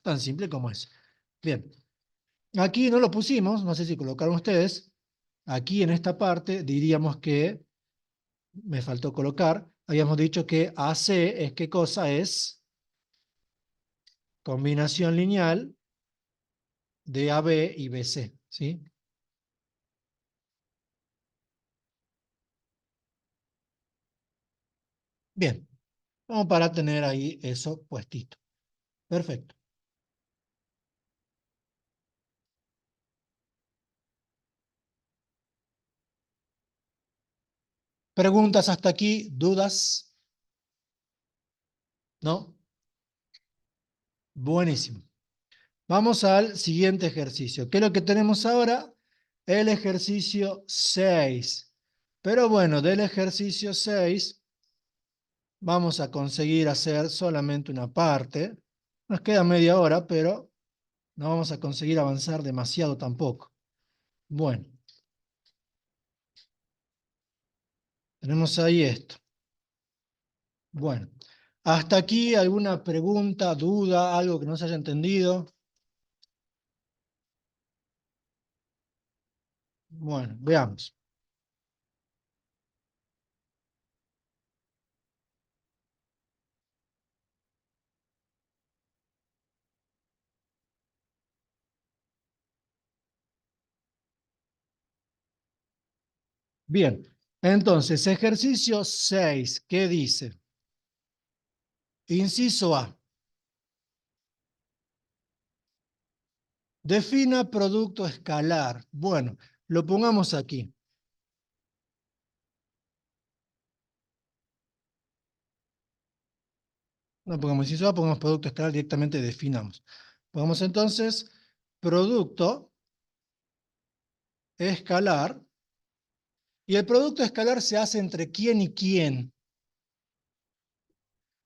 Tan simple como es. Bien, aquí no lo pusimos, no sé si colocaron ustedes. Aquí en esta parte diríamos que, me faltó colocar, habíamos dicho que AC es ¿qué cosa? Es combinación lineal de AB y BC, ¿sí? Bien, como para tener ahí eso puestito. Perfecto. ¿Preguntas hasta aquí? ¿Dudas? ¿No? Buenísimo. Vamos al siguiente ejercicio. ¿Qué es lo que tenemos ahora? El ejercicio 6. Pero bueno, del ejercicio 6 vamos a conseguir hacer solamente una parte. Nos queda media hora, pero no vamos a conseguir avanzar demasiado tampoco. Bueno, tenemos ahí esto. Bueno, hasta aquí alguna pregunta, duda, algo que no se haya entendido. Bueno, veamos. Bien, entonces, ejercicio 6, ¿qué dice? Inciso A. Defina producto escalar. Bueno, lo pongamos aquí. No pongamos inciso A, pongamos producto escalar, directamente definamos. Pongamos entonces producto escalar. Y el producto escalar se hace entre quién y quién.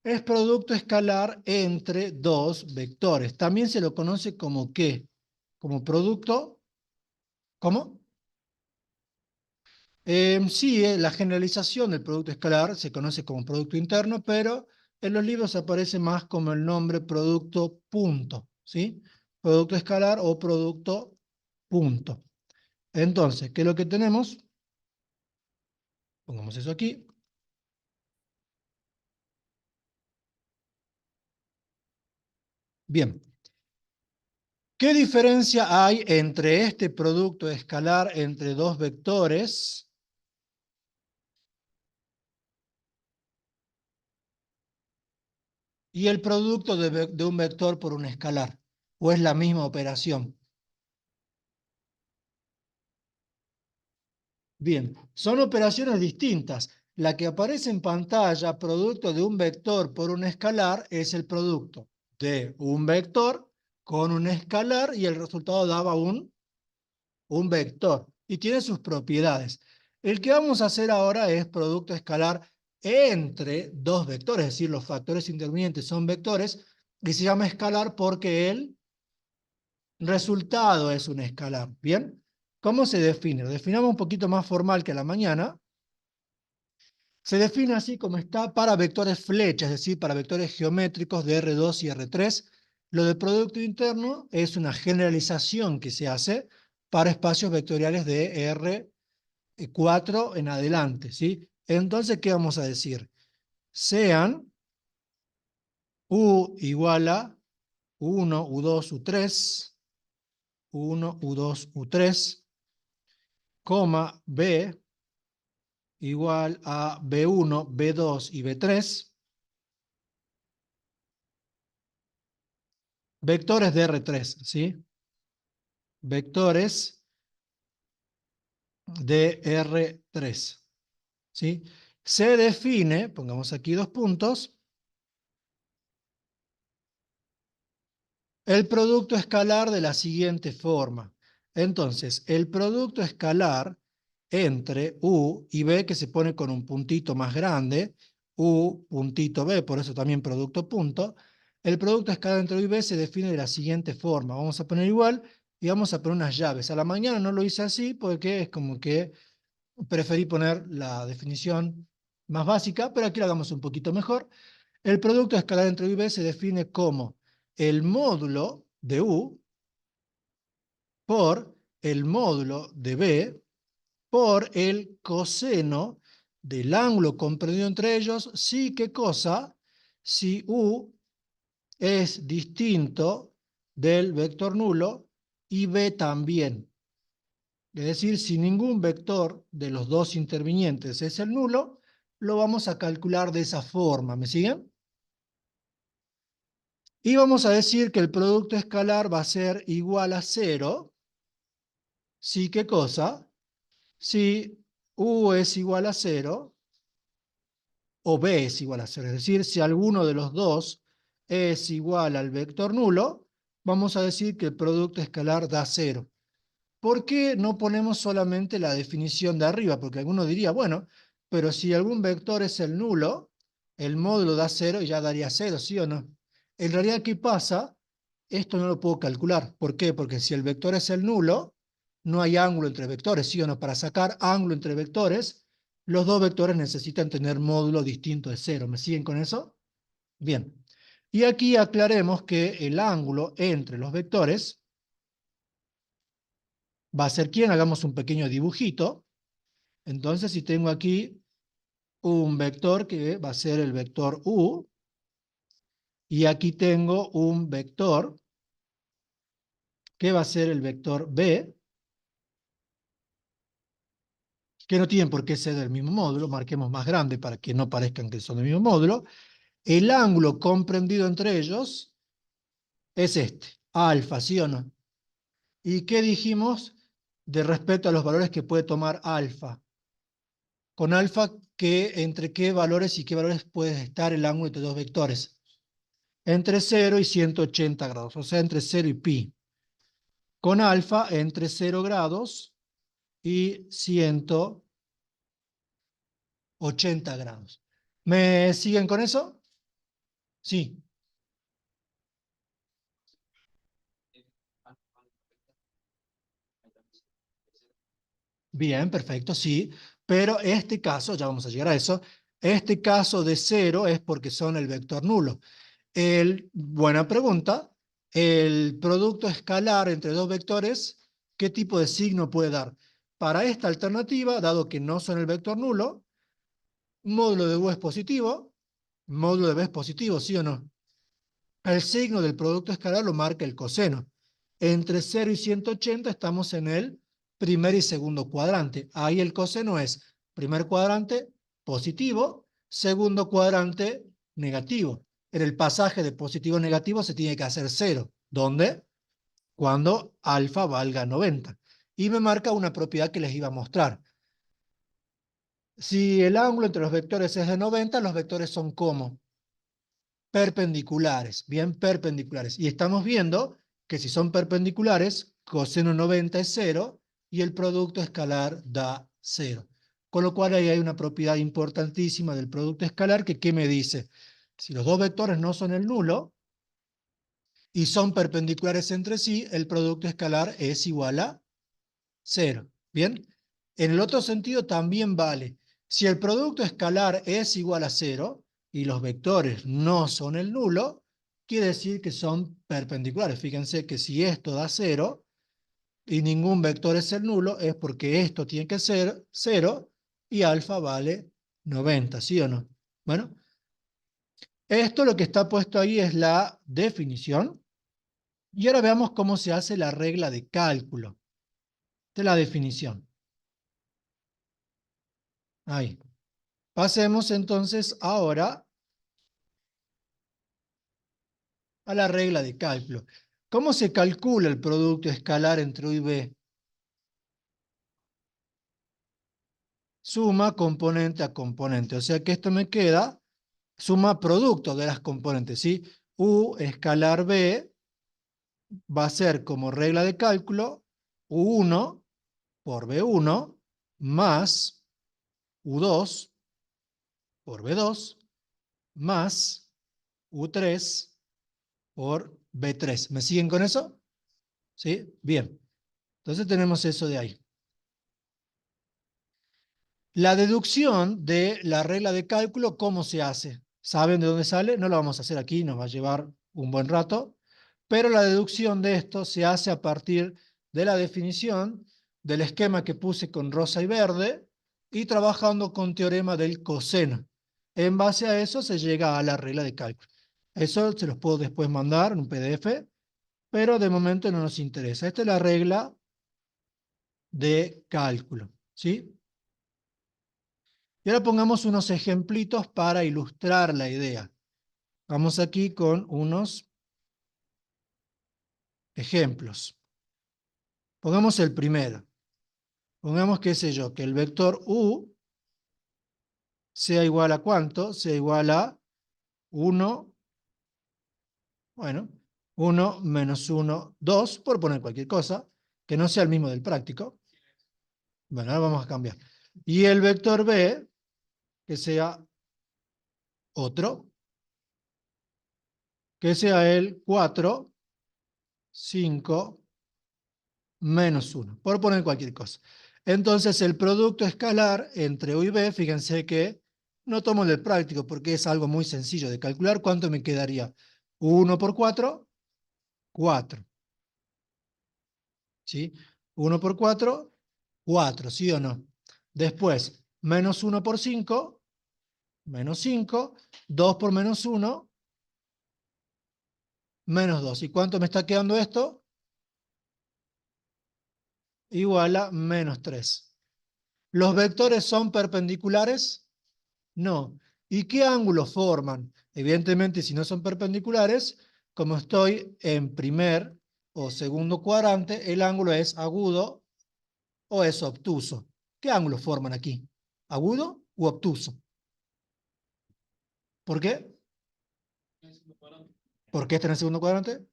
Es producto escalar entre dos vectores. También se lo conoce como ¿qué? Como producto, ¿cómo? Sí, la generalización del producto escalar se conoce como producto interno, pero en los libros aparece más como el nombre producto punto, ¿sí? Producto escalar o producto punto. Entonces, ¿qué es lo que tenemos? Pongamos eso aquí. Bien. ¿Qué diferencia hay entre este producto escalar entre dos vectores y el producto de un vector por un escalar? ¿O es la misma operación? Bien, son operaciones distintas. La que aparece en pantalla, producto de un vector por un escalar, es el producto de un vector con un escalar y el resultado daba un vector y tiene sus propiedades. El que vamos a hacer ahora es producto escalar entre dos vectores, es decir, los factores intervinientes son vectores y se llama escalar porque el resultado es un escalar. ¿Bien? ¿Cómo se define? Lo definamos un poquito más formal que a la mañana. Se define así como está para vectores flecha, es decir, para vectores geométricos de R2 y R3. Lo de producto interno es una generalización que se hace para espacios vectoriales de R4 en adelante, ¿sí? Entonces, ¿qué vamos a decir? Sean U igual a U1, U2, U3, U1, U2, U3, coma B igual a B1, B2 y B3, vectores de R3, ¿sí? Vectores de R3, ¿sí? Se define, pongamos aquí 2 puntos, el producto escalar de la siguiente forma. Entonces, el producto escalar entre U y B, que se pone con un puntito más grande, U puntito B, por eso también producto punto, el producto escalar entre U y B se define de la siguiente forma. Vamos a poner igual y vamos a poner unas llaves. A la mañana no lo hice así porque es como que preferí poner la definición más básica, pero aquí lo hagamos un poquito mejor. El producto escalar entre U y B se define como el módulo de U por el módulo de B por el coseno del ángulo comprendido entre ellos, si ¿qué cosa? Si U es distinto del vector nulo y B también. Es decir, si ningún vector de los dos intervinientes es el nulo, lo vamos a calcular de esa forma. ¿Me siguen? Y vamos a decir que el producto escalar va a ser igual a 0, si ¿qué cosa? Si U es igual a 0 o B es igual a 0. Es decir, si alguno de los dos es igual al vector nulo, vamos a decir que el producto escalar da 0. ¿Por qué no ponemos solamente la definición de arriba? Porque alguno diría, bueno, pero si algún vector es el nulo, el módulo da 0 y ya daría 0, ¿sí o no? En realidad, ¿qué pasa? Esto no lo puedo calcular. ¿Por qué? Porque si el vector es el nulo, no hay ángulo entre vectores, ¿sí o no? Para sacar ángulo entre vectores, los dos vectores necesitan tener módulo distinto de 0. ¿Me siguen con eso? Bien. Y aquí aclaremos que el ángulo entre los vectores va a ser ¿quién? Hagamos un pequeño dibujito. Entonces, si tengo aquí un vector que va a ser el vector U, y aquí tengo un vector que va a ser el vector B, que no tienen por qué ser del mismo módulo, marquemos más grande para que no parezcan que son del mismo módulo. El ángulo comprendido entre ellos es este, alfa, ¿sí o no? ¿Y qué dijimos de respecto a los valores que puede tomar alfa? Con alfa, ¿entre qué valores y qué valores puede estar el ángulo entre dos vectores? Entre 0 y 180 grados, o sea, entre 0 y pi. Con alfa, entre 0 grados y 180 grados. ¿Me siguen con eso? Sí. Bien, perfecto, sí. Pero este caso, ya vamos a llegar a eso, este caso de 0 es porque son el vector nulo. Buena pregunta. El producto escalar entre dos vectores, ¿qué tipo de signo puede dar? Para esta alternativa, dado que no son el vector nulo, módulo de U es positivo, módulo de B es positivo, ¿sí o no? El signo del producto escalar lo marca el coseno. Entre 0 y 180 estamos en el primer y segundo cuadrante. Ahí el coseno es primer cuadrante positivo, segundo cuadrante negativo. En el pasaje de positivo a negativo se tiene que hacer 0. ¿Dónde? Cuando alfa valga 90. Y me marca una propiedad que les iba a mostrar. Si el ángulo entre los vectores es de 90, los vectores son ¿cómo? Perpendiculares, bien perpendiculares. Y estamos viendo que si son perpendiculares, coseno 90 es 0 y el producto escalar da 0. Con lo cual ahí hay una propiedad importantísima del producto escalar que ¿qué me dice? Si los dos vectores no son el nulo y son perpendiculares entre sí, el producto escalar es igual a 0. ¿Bien? En el otro sentido también vale. Si el producto escalar es igual a 0 y los vectores no son el nulo, quiere decir que son perpendiculares. Fíjense que si esto da 0 y ningún vector es el nulo, es porque esto tiene que ser 0 y alfa vale 90, ¿sí o no? Bueno, esto lo que está puesto ahí es la definición. Y ahora veamos cómo se hace la regla de cálculo de la definición. Ahí. Pasemos entonces ahora a la regla de cálculo. ¿Cómo se calcula el producto escalar entre U y B? Suma componente a componente. O sea que esto me queda suma producto de las componentes, ¿sí? U escalar B va a ser como regla de cálculo U1 por B1 más U2 por B2 más U3 por B3. ¿Me siguen con eso? ¿Sí? Bien. Entonces tenemos eso de ahí. La deducción de la regla de cálculo, ¿cómo se hace? ¿Saben de dónde sale? No lo vamos a hacer aquí, nos va a llevar un buen rato, pero la deducción de esto se hace a partir de la definición del esquema que puse con rosa y verde y trabajando con teorema del coseno. En base a eso se llega a la regla de cálculo. Eso se los puedo después mandar en un PDF, pero de momento no nos interesa. Esta es la regla de cálculo, ¿sí? Y ahora pongamos unos ejemplitos para ilustrar la idea. Vamos aquí con unos ejemplos. Pongamos el primero. Pongamos, qué sé yo, que el vector U sea igual a ¿cuánto? Sea igual a 1, bueno, 1 menos 1, 2, por poner cualquier cosa, que no sea el mismo del práctico. Bueno, ahora vamos a cambiar. Y el vector B, que sea otro, que sea el 4, 5, menos 1, por poner cualquier cosa. Entonces, el producto escalar entre U y B, fíjense que no tomo el del práctico porque es algo muy sencillo de calcular. ¿Cuánto me quedaría? 1 por 4, 4. ¿Sí? 1 por 4, 4, ¿sí o no? Después, menos 1 por 5, menos 5. 2 por menos 1, menos 2. ¿Y cuánto me está quedando esto? Igual a menos 3. ¿Los vectores son perpendiculares? No. ¿Y qué ángulos forman? Evidentemente, si no son perpendiculares, como estoy en primer o segundo cuadrante, el ángulo es agudo o es obtuso. ¿Qué ángulos forman aquí? ¿Agudo u obtuso? ¿Por qué? ¿Por qué está en el segundo cuadrante?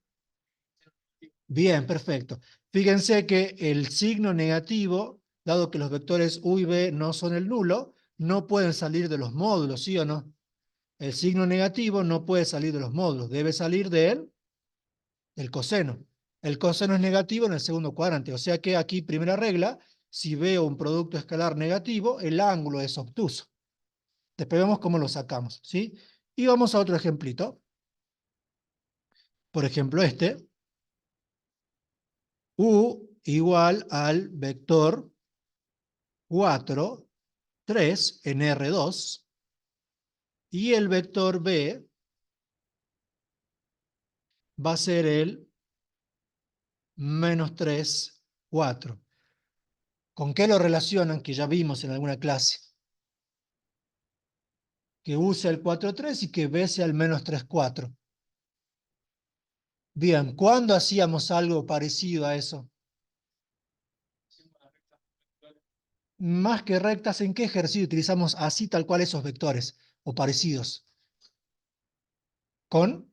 Bien, perfecto. Fíjense que el signo negativo, dado que los vectores U y B no son el nulo, no pueden salir de los módulos, ¿sí o no? El signo negativo no puede salir de los módulos, debe salir de él el coseno. El coseno es negativo en el segundo cuadrante, o sea que aquí, primera regla, si veo un producto escalar negativo, el ángulo es obtuso. Después vemos cómo lo sacamos, ¿sí? Y vamos a otro ejemplito. Por ejemplo, este. U igual al vector 4, 3 en R2, y el vector B va a ser el menos 3, 4. ¿Con qué lo relacionan? Que ya vimos en alguna clase. Que U sea el 4, 3 y que B sea el menos 3, 4. Bien, ¿cuándo hacíamos algo parecido a eso? Más que rectas, ¿en qué ejercicio utilizamos así tal cual esos vectores o parecidos? Con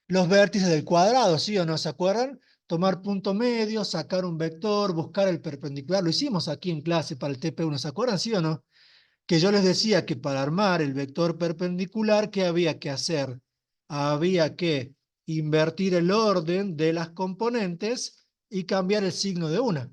los vértices del cuadrado, ¿sí o no? ¿Se acuerdan? Tomar punto medio, sacar un vector, buscar el perpendicular. Lo hicimos aquí en clase para el TP1, ¿se acuerdan, sí o no? Que yo les decía que para armar el vector perpendicular, ¿qué había que hacer? Había que invertir el orden de las componentes y cambiar el signo de una.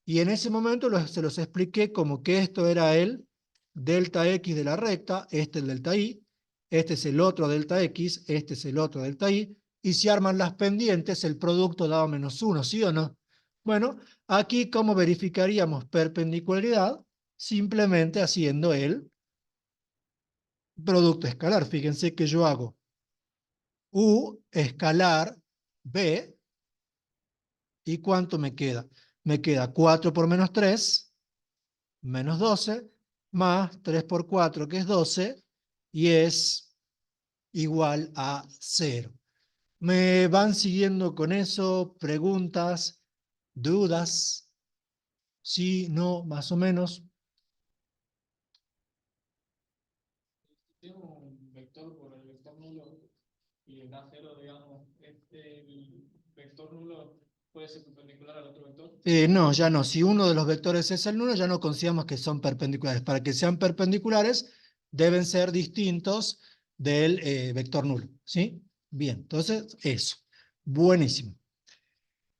Y en ese momento se los expliqué como que esto era el delta X de la recta, este el delta Y, este es el otro delta X, este es el otro delta Y, y si arman las pendientes, el producto daba menos 1, ¿sí o no? Bueno, aquí, ¿cómo verificaríamos perpendicularidad? Simplemente haciendo el producto escalar. Fíjense que yo hago U escalar B. ¿Y cuánto me queda? Me queda 4 por menos 3, menos 12, más 3 por 4, que es 12, y es igual a 0. ¿Me van siguiendo con eso? ¿Preguntas? ¿Dudas? ¿Sí? ¿No? ¿Más o menos? Tengo un vector por el vector nulo y da cero, digamos, el vector nulo puede ser perpendicular al otro vector. No, ya no. Si uno de los vectores es el nulo, ya no consideramos que son perpendiculares. Para que sean perpendiculares, deben ser distintos del vector nulo. ¿Sí? Bien, entonces eso. Buenísimo.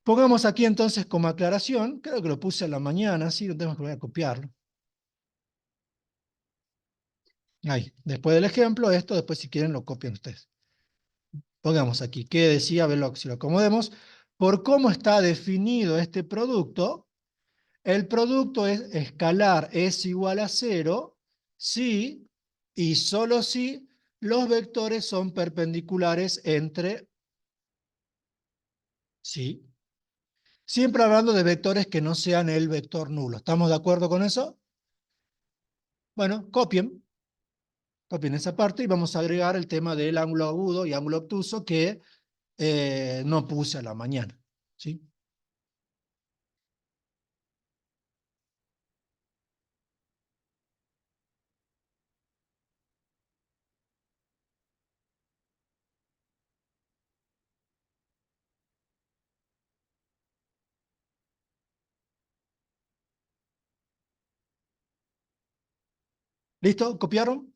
Pongamos aquí entonces como aclaración, creo que lo puse a la mañana, sí, no tenemos que volver a copiarlo. Ahí, después del ejemplo, esto, después si quieren lo copian ustedes. Pongamos aquí, ¿qué decía Velox? Si lo acomodemos, por cómo está definido este producto, el producto es escalar es igual a 0 si y solo si los vectores son perpendiculares entre sí. Siempre hablando de vectores que no sean el vector nulo. ¿Estamos de acuerdo con eso? Bueno, copien esa parte y vamos a agregar el tema del ángulo agudo y ángulo obtuso que no puse a la mañana. ¿Sí? ¿Listo? ¿Copiaron?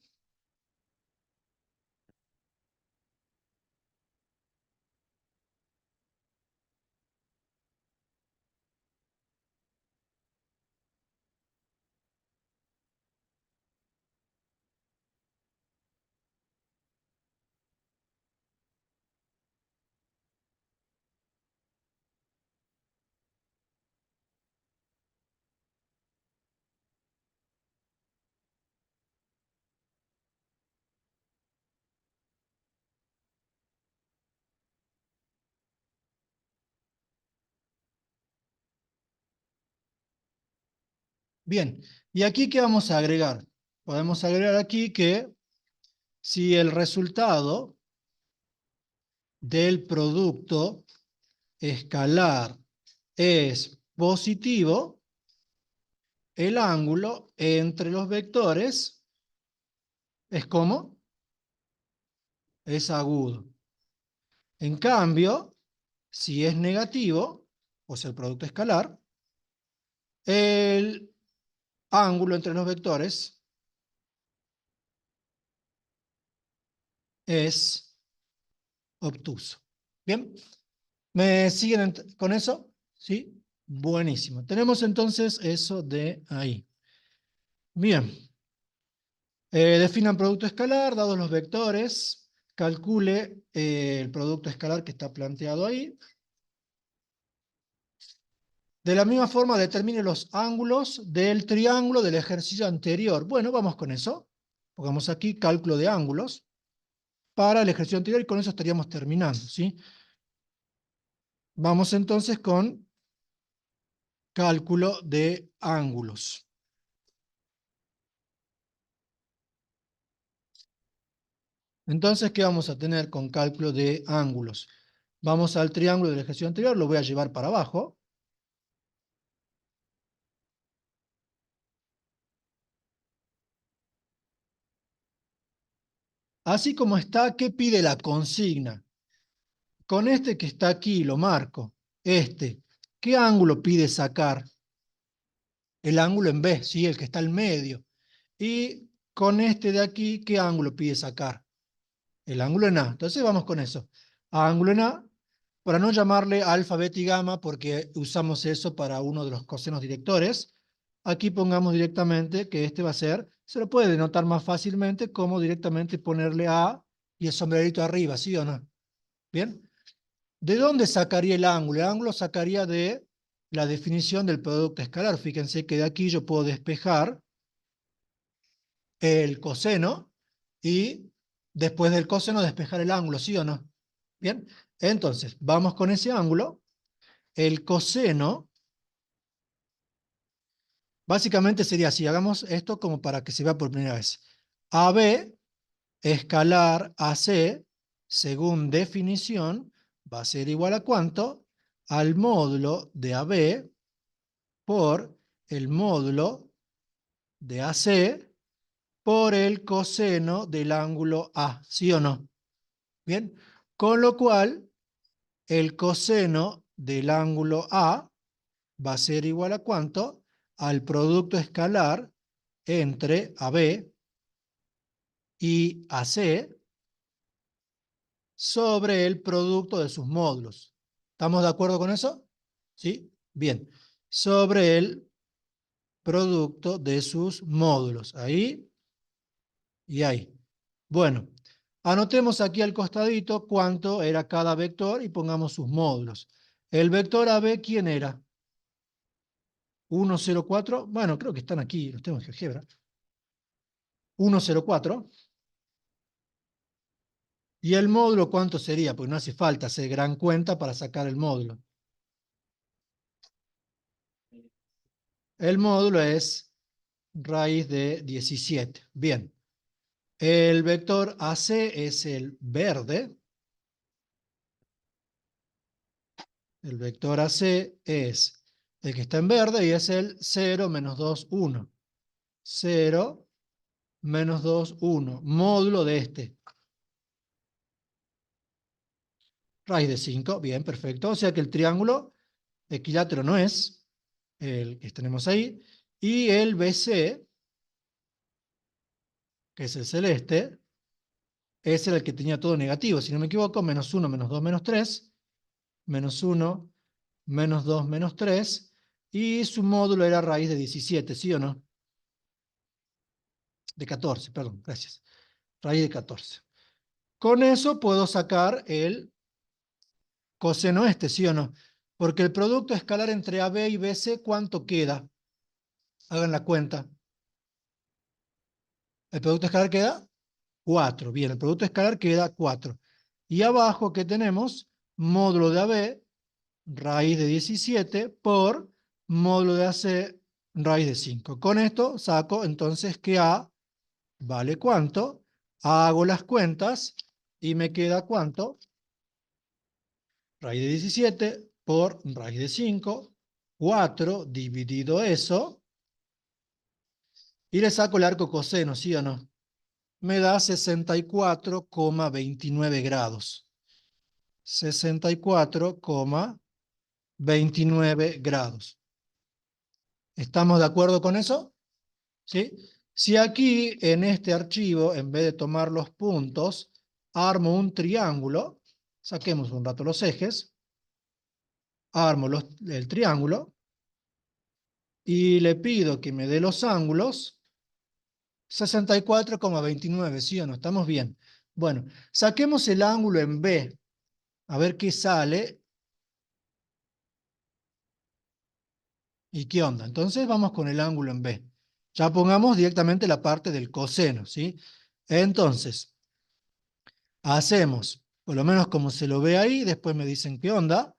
Bien. ¿Y aquí qué vamos a agregar? Podemos agregar aquí que si el resultado del producto escalar es positivo, el ángulo entre los vectores es como es agudo. En cambio, si es negativo, o sea, el producto escalar, el ángulo entre los vectores es obtuso. Bien, ¿me siguen con eso? ¿Sí? Buenísimo. Tenemos entonces eso de ahí. Bien. Definan producto escalar, dados los vectores, calcule el producto escalar que está planteado ahí. De la misma forma, determine los ángulos del triángulo del ejercicio anterior. Bueno, vamos con eso. Pongamos aquí cálculo de ángulos para el ejercicio anterior y con eso estaríamos terminando, ¿sí? Vamos entonces con cálculo de ángulos. Entonces, ¿qué vamos a tener con cálculo de ángulos? Vamos al triángulo del ejercicio anterior, lo voy a llevar para abajo. Así como está, ¿qué pide la consigna? Con este que está aquí, lo marco, ¿qué ángulo pide sacar? El ángulo en B, ¿sí? El que está al medio. Y con este de aquí, ¿qué ángulo pide sacar? El ángulo en A. Entonces vamos con eso. Ángulo en A, para no llamarle alfa, beta y gamma, porque usamos eso para uno de los cosenos directores, aquí pongamos directamente que este va a ser, se lo puede denotar más fácilmente como directamente ponerle A y el sombrerito arriba, ¿sí o no? ¿Bien? ¿De dónde sacaría el ángulo? El ángulo sacaría de la definición del producto escalar. Fíjense que de aquí yo puedo despejar el coseno y después del coseno despejar el ángulo, ¿sí o no? Bien, entonces, vamos con ese ángulo. El coseno, básicamente sería así, hagamos esto como para que se vea por primera vez. AB escalar AC, según definición, va a ser igual a ¿cuánto? Al módulo de AB por el módulo de AC por el coseno del ángulo A, ¿sí o no? Bien, con lo cual el coseno del ángulo A va a ser igual a ¿cuánto? Al producto escalar entre AB y AC sobre el producto de sus módulos. ¿Estamos de acuerdo con eso? ¿Sí? Bien. Sobre el producto de sus módulos. Ahí y ahí. Bueno, anotemos aquí al costadito cuánto era cada vector y pongamos sus módulos. El vector AB, ¿quién era? 1, 0, 4. Bueno, creo que están aquí, los tengo en GeoGebra. 1, 0, 4. ¿Y el módulo cuánto sería? Porque no hace falta hacer gran cuenta para sacar el módulo. El módulo es raíz de 17. Bien. El vector AC es el verde. El vector AC es el que está en verde y es el 0, menos 2, 1. 0, menos 2, 1. Módulo de este. Raíz de 5. Bien, perfecto. O sea que el triángulo equilátero no es el que tenemos ahí. Y el BC, que es el celeste, ese era el que tenía todo negativo. Si no me equivoco, menos 1, menos 2, menos 3. Menos 1, menos 2, menos 3. Y su módulo era raíz de 17, ¿sí o no? De 14, perdón, gracias. Raíz de 14. Con eso puedo sacar el coseno este, ¿sí o no? Porque el producto escalar entre AB y BC, ¿cuánto queda? Hagan la cuenta. ¿El producto escalar queda? 4. Bien, el producto escalar queda 4. Y abajo, ¿qué tenemos? Módulo de AB, raíz de 17, por módulo de AC, raíz de 5. Con esto saco entonces que A vale ¿cuánto? Hago las cuentas y me queda ¿cuánto? Raíz de 17 por raíz de 5, 4 dividido eso, y le saco el arco coseno, ¿sí o no? Me da 64,29 grados. 64,29 grados. ¿Estamos de acuerdo con eso? ¿Sí? Si aquí en este archivo, en vez de tomar los puntos, armo un triángulo, saquemos un rato los ejes, armo el triángulo y le pido que me dé los ángulos, 64,29, ¿sí o no? ¿Estamos bien? Bueno, saquemos el ángulo en B, a ver qué sale y qué onda. Entonces vamos con el ángulo en B. Ya pongamos directamente la parte del coseno, ¿sí? Entonces, hacemos, por lo menos como se lo ve ahí, después me dicen qué onda,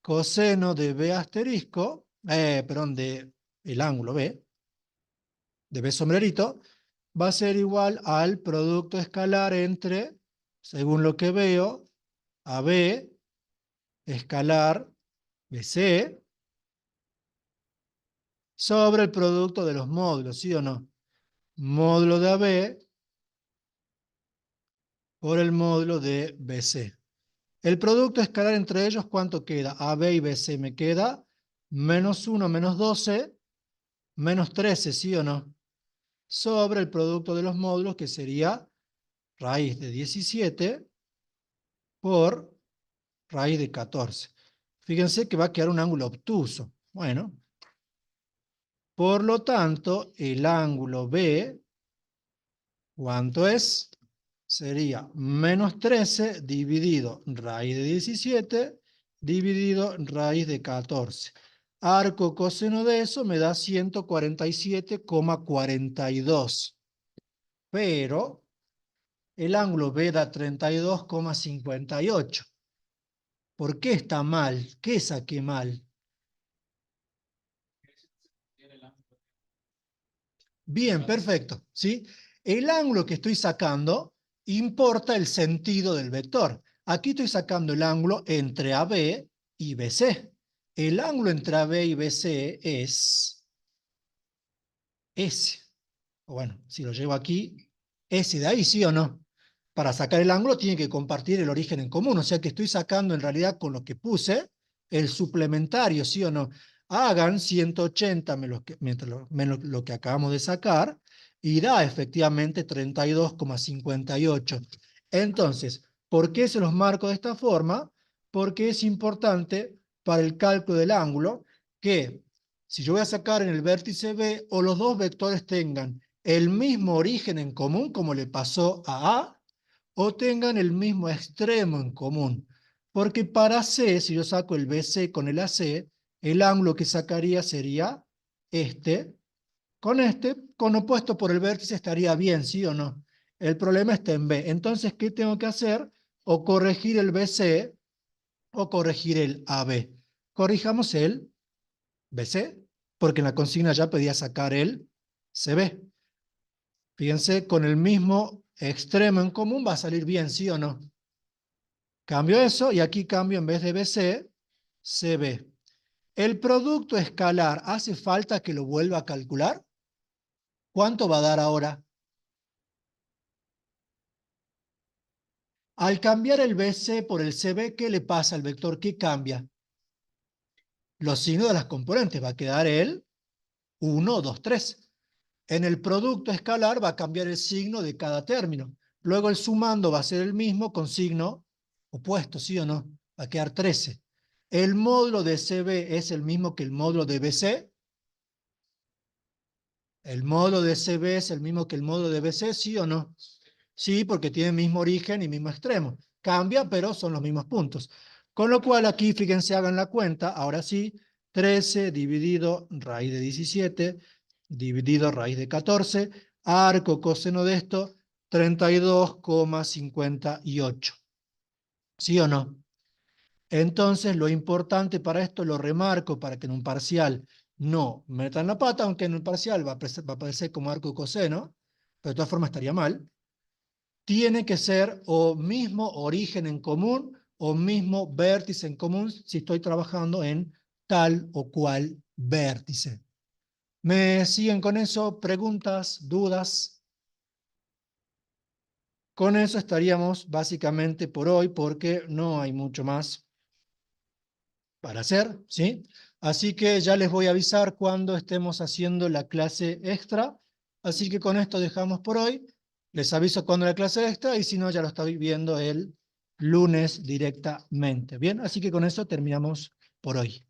coseno de B asterisco, perdón, de el ángulo B, de B sombrerito, va a ser igual al producto escalar entre, según lo que veo, AB escalar BC sobre el producto de los módulos, ¿sí o no? Módulo de AB por el módulo de BC. El producto escalar entre ellos, ¿cuánto queda? AB y BC me queda menos 1, menos 12, menos 13, ¿sí o no? Sobre el producto de los módulos, que sería raíz de 17 por raíz de 14. Fíjense que va a quedar un ángulo obtuso. Bueno, por lo tanto, el ángulo B, ¿cuánto es? Sería menos 13 dividido raíz de 17 dividido raíz de 14. Arco coseno de eso me da 147,42. Pero el ángulo B da 32,58. ¿Por qué está mal? ¿Qué saqué mal? Bien, perfecto, ¿sí? El ángulo que estoy sacando importa el sentido del vector. Aquí estoy sacando el ángulo entre AB y BC. El ángulo entre AB y BC es S. O bueno, si lo llevo aquí, S de ahí, ¿sí o no? Para sacar el ángulo tiene que compartir el origen en común, o sea que estoy sacando en realidad con lo que puse el suplementario, ¿sí o no? Hagan 180 menos lo que acabamos de sacar y da efectivamente 32,58. Entonces, ¿por qué se los marco de esta forma? Porque es importante para el cálculo del ángulo que si yo voy a sacar en el vértice B, o los dos vectores tengan el mismo origen en común, como le pasó a, o tengan el mismo extremo en común. Porque para C, si yo saco el BC con el AC, el ángulo que sacaría sería este. Con opuesto por el vértice estaría bien, ¿sí o no? El problema está en B. Entonces, ¿qué tengo que hacer? O corregir el BC o corregir el AB. Corrijamos el BC, porque en la consigna ya pedía sacar el CB. Fíjense, con el mismo extremo en común va a salir bien, ¿sí o no? Cambio eso y aquí cambio en vez de BC, CB. El producto escalar, ¿hace falta que lo vuelva a calcular? ¿Cuánto va a dar ahora? Al cambiar el BC por el CB, ¿qué le pasa al vector? ¿Qué cambia? Los signos de las componentes. Va a quedar el 1, 2, 3. En el producto escalar va a cambiar el signo de cada término. Luego el sumando va a ser el mismo con signo opuesto, ¿sí o no? Va a quedar 13. ¿El módulo de CB es el mismo que el módulo de BC? ¿El módulo de CB es el mismo que el módulo de BC, sí o no? Sí, porque tiene el mismo origen y mismo extremo. Cambia, pero son los mismos puntos. Con lo cual aquí, fíjense, hagan la cuenta, ahora sí, 13 dividido raíz de 17, dividido raíz de 14, arco coseno de esto, 32,58. ¿Sí o no? Entonces, lo importante para esto, lo remarco para que en un parcial no metan la pata, aunque en un parcial va a aparecer como arco coseno, pero de todas formas estaría mal. Tiene que ser o mismo origen en común o mismo vértice en común si estoy trabajando en tal o cual vértice. ¿Me siguen con eso? ¿Preguntas? ¿Dudas? Con eso estaríamos básicamente por hoy porque no hay mucho más para hacer, ¿sí? Así que ya les voy a avisar cuando estemos haciendo la clase extra. Así que con esto dejamos por hoy. Les aviso cuando la clase extra y si no ya lo estáis viendo el lunes directamente. Bien, así que con eso terminamos por hoy.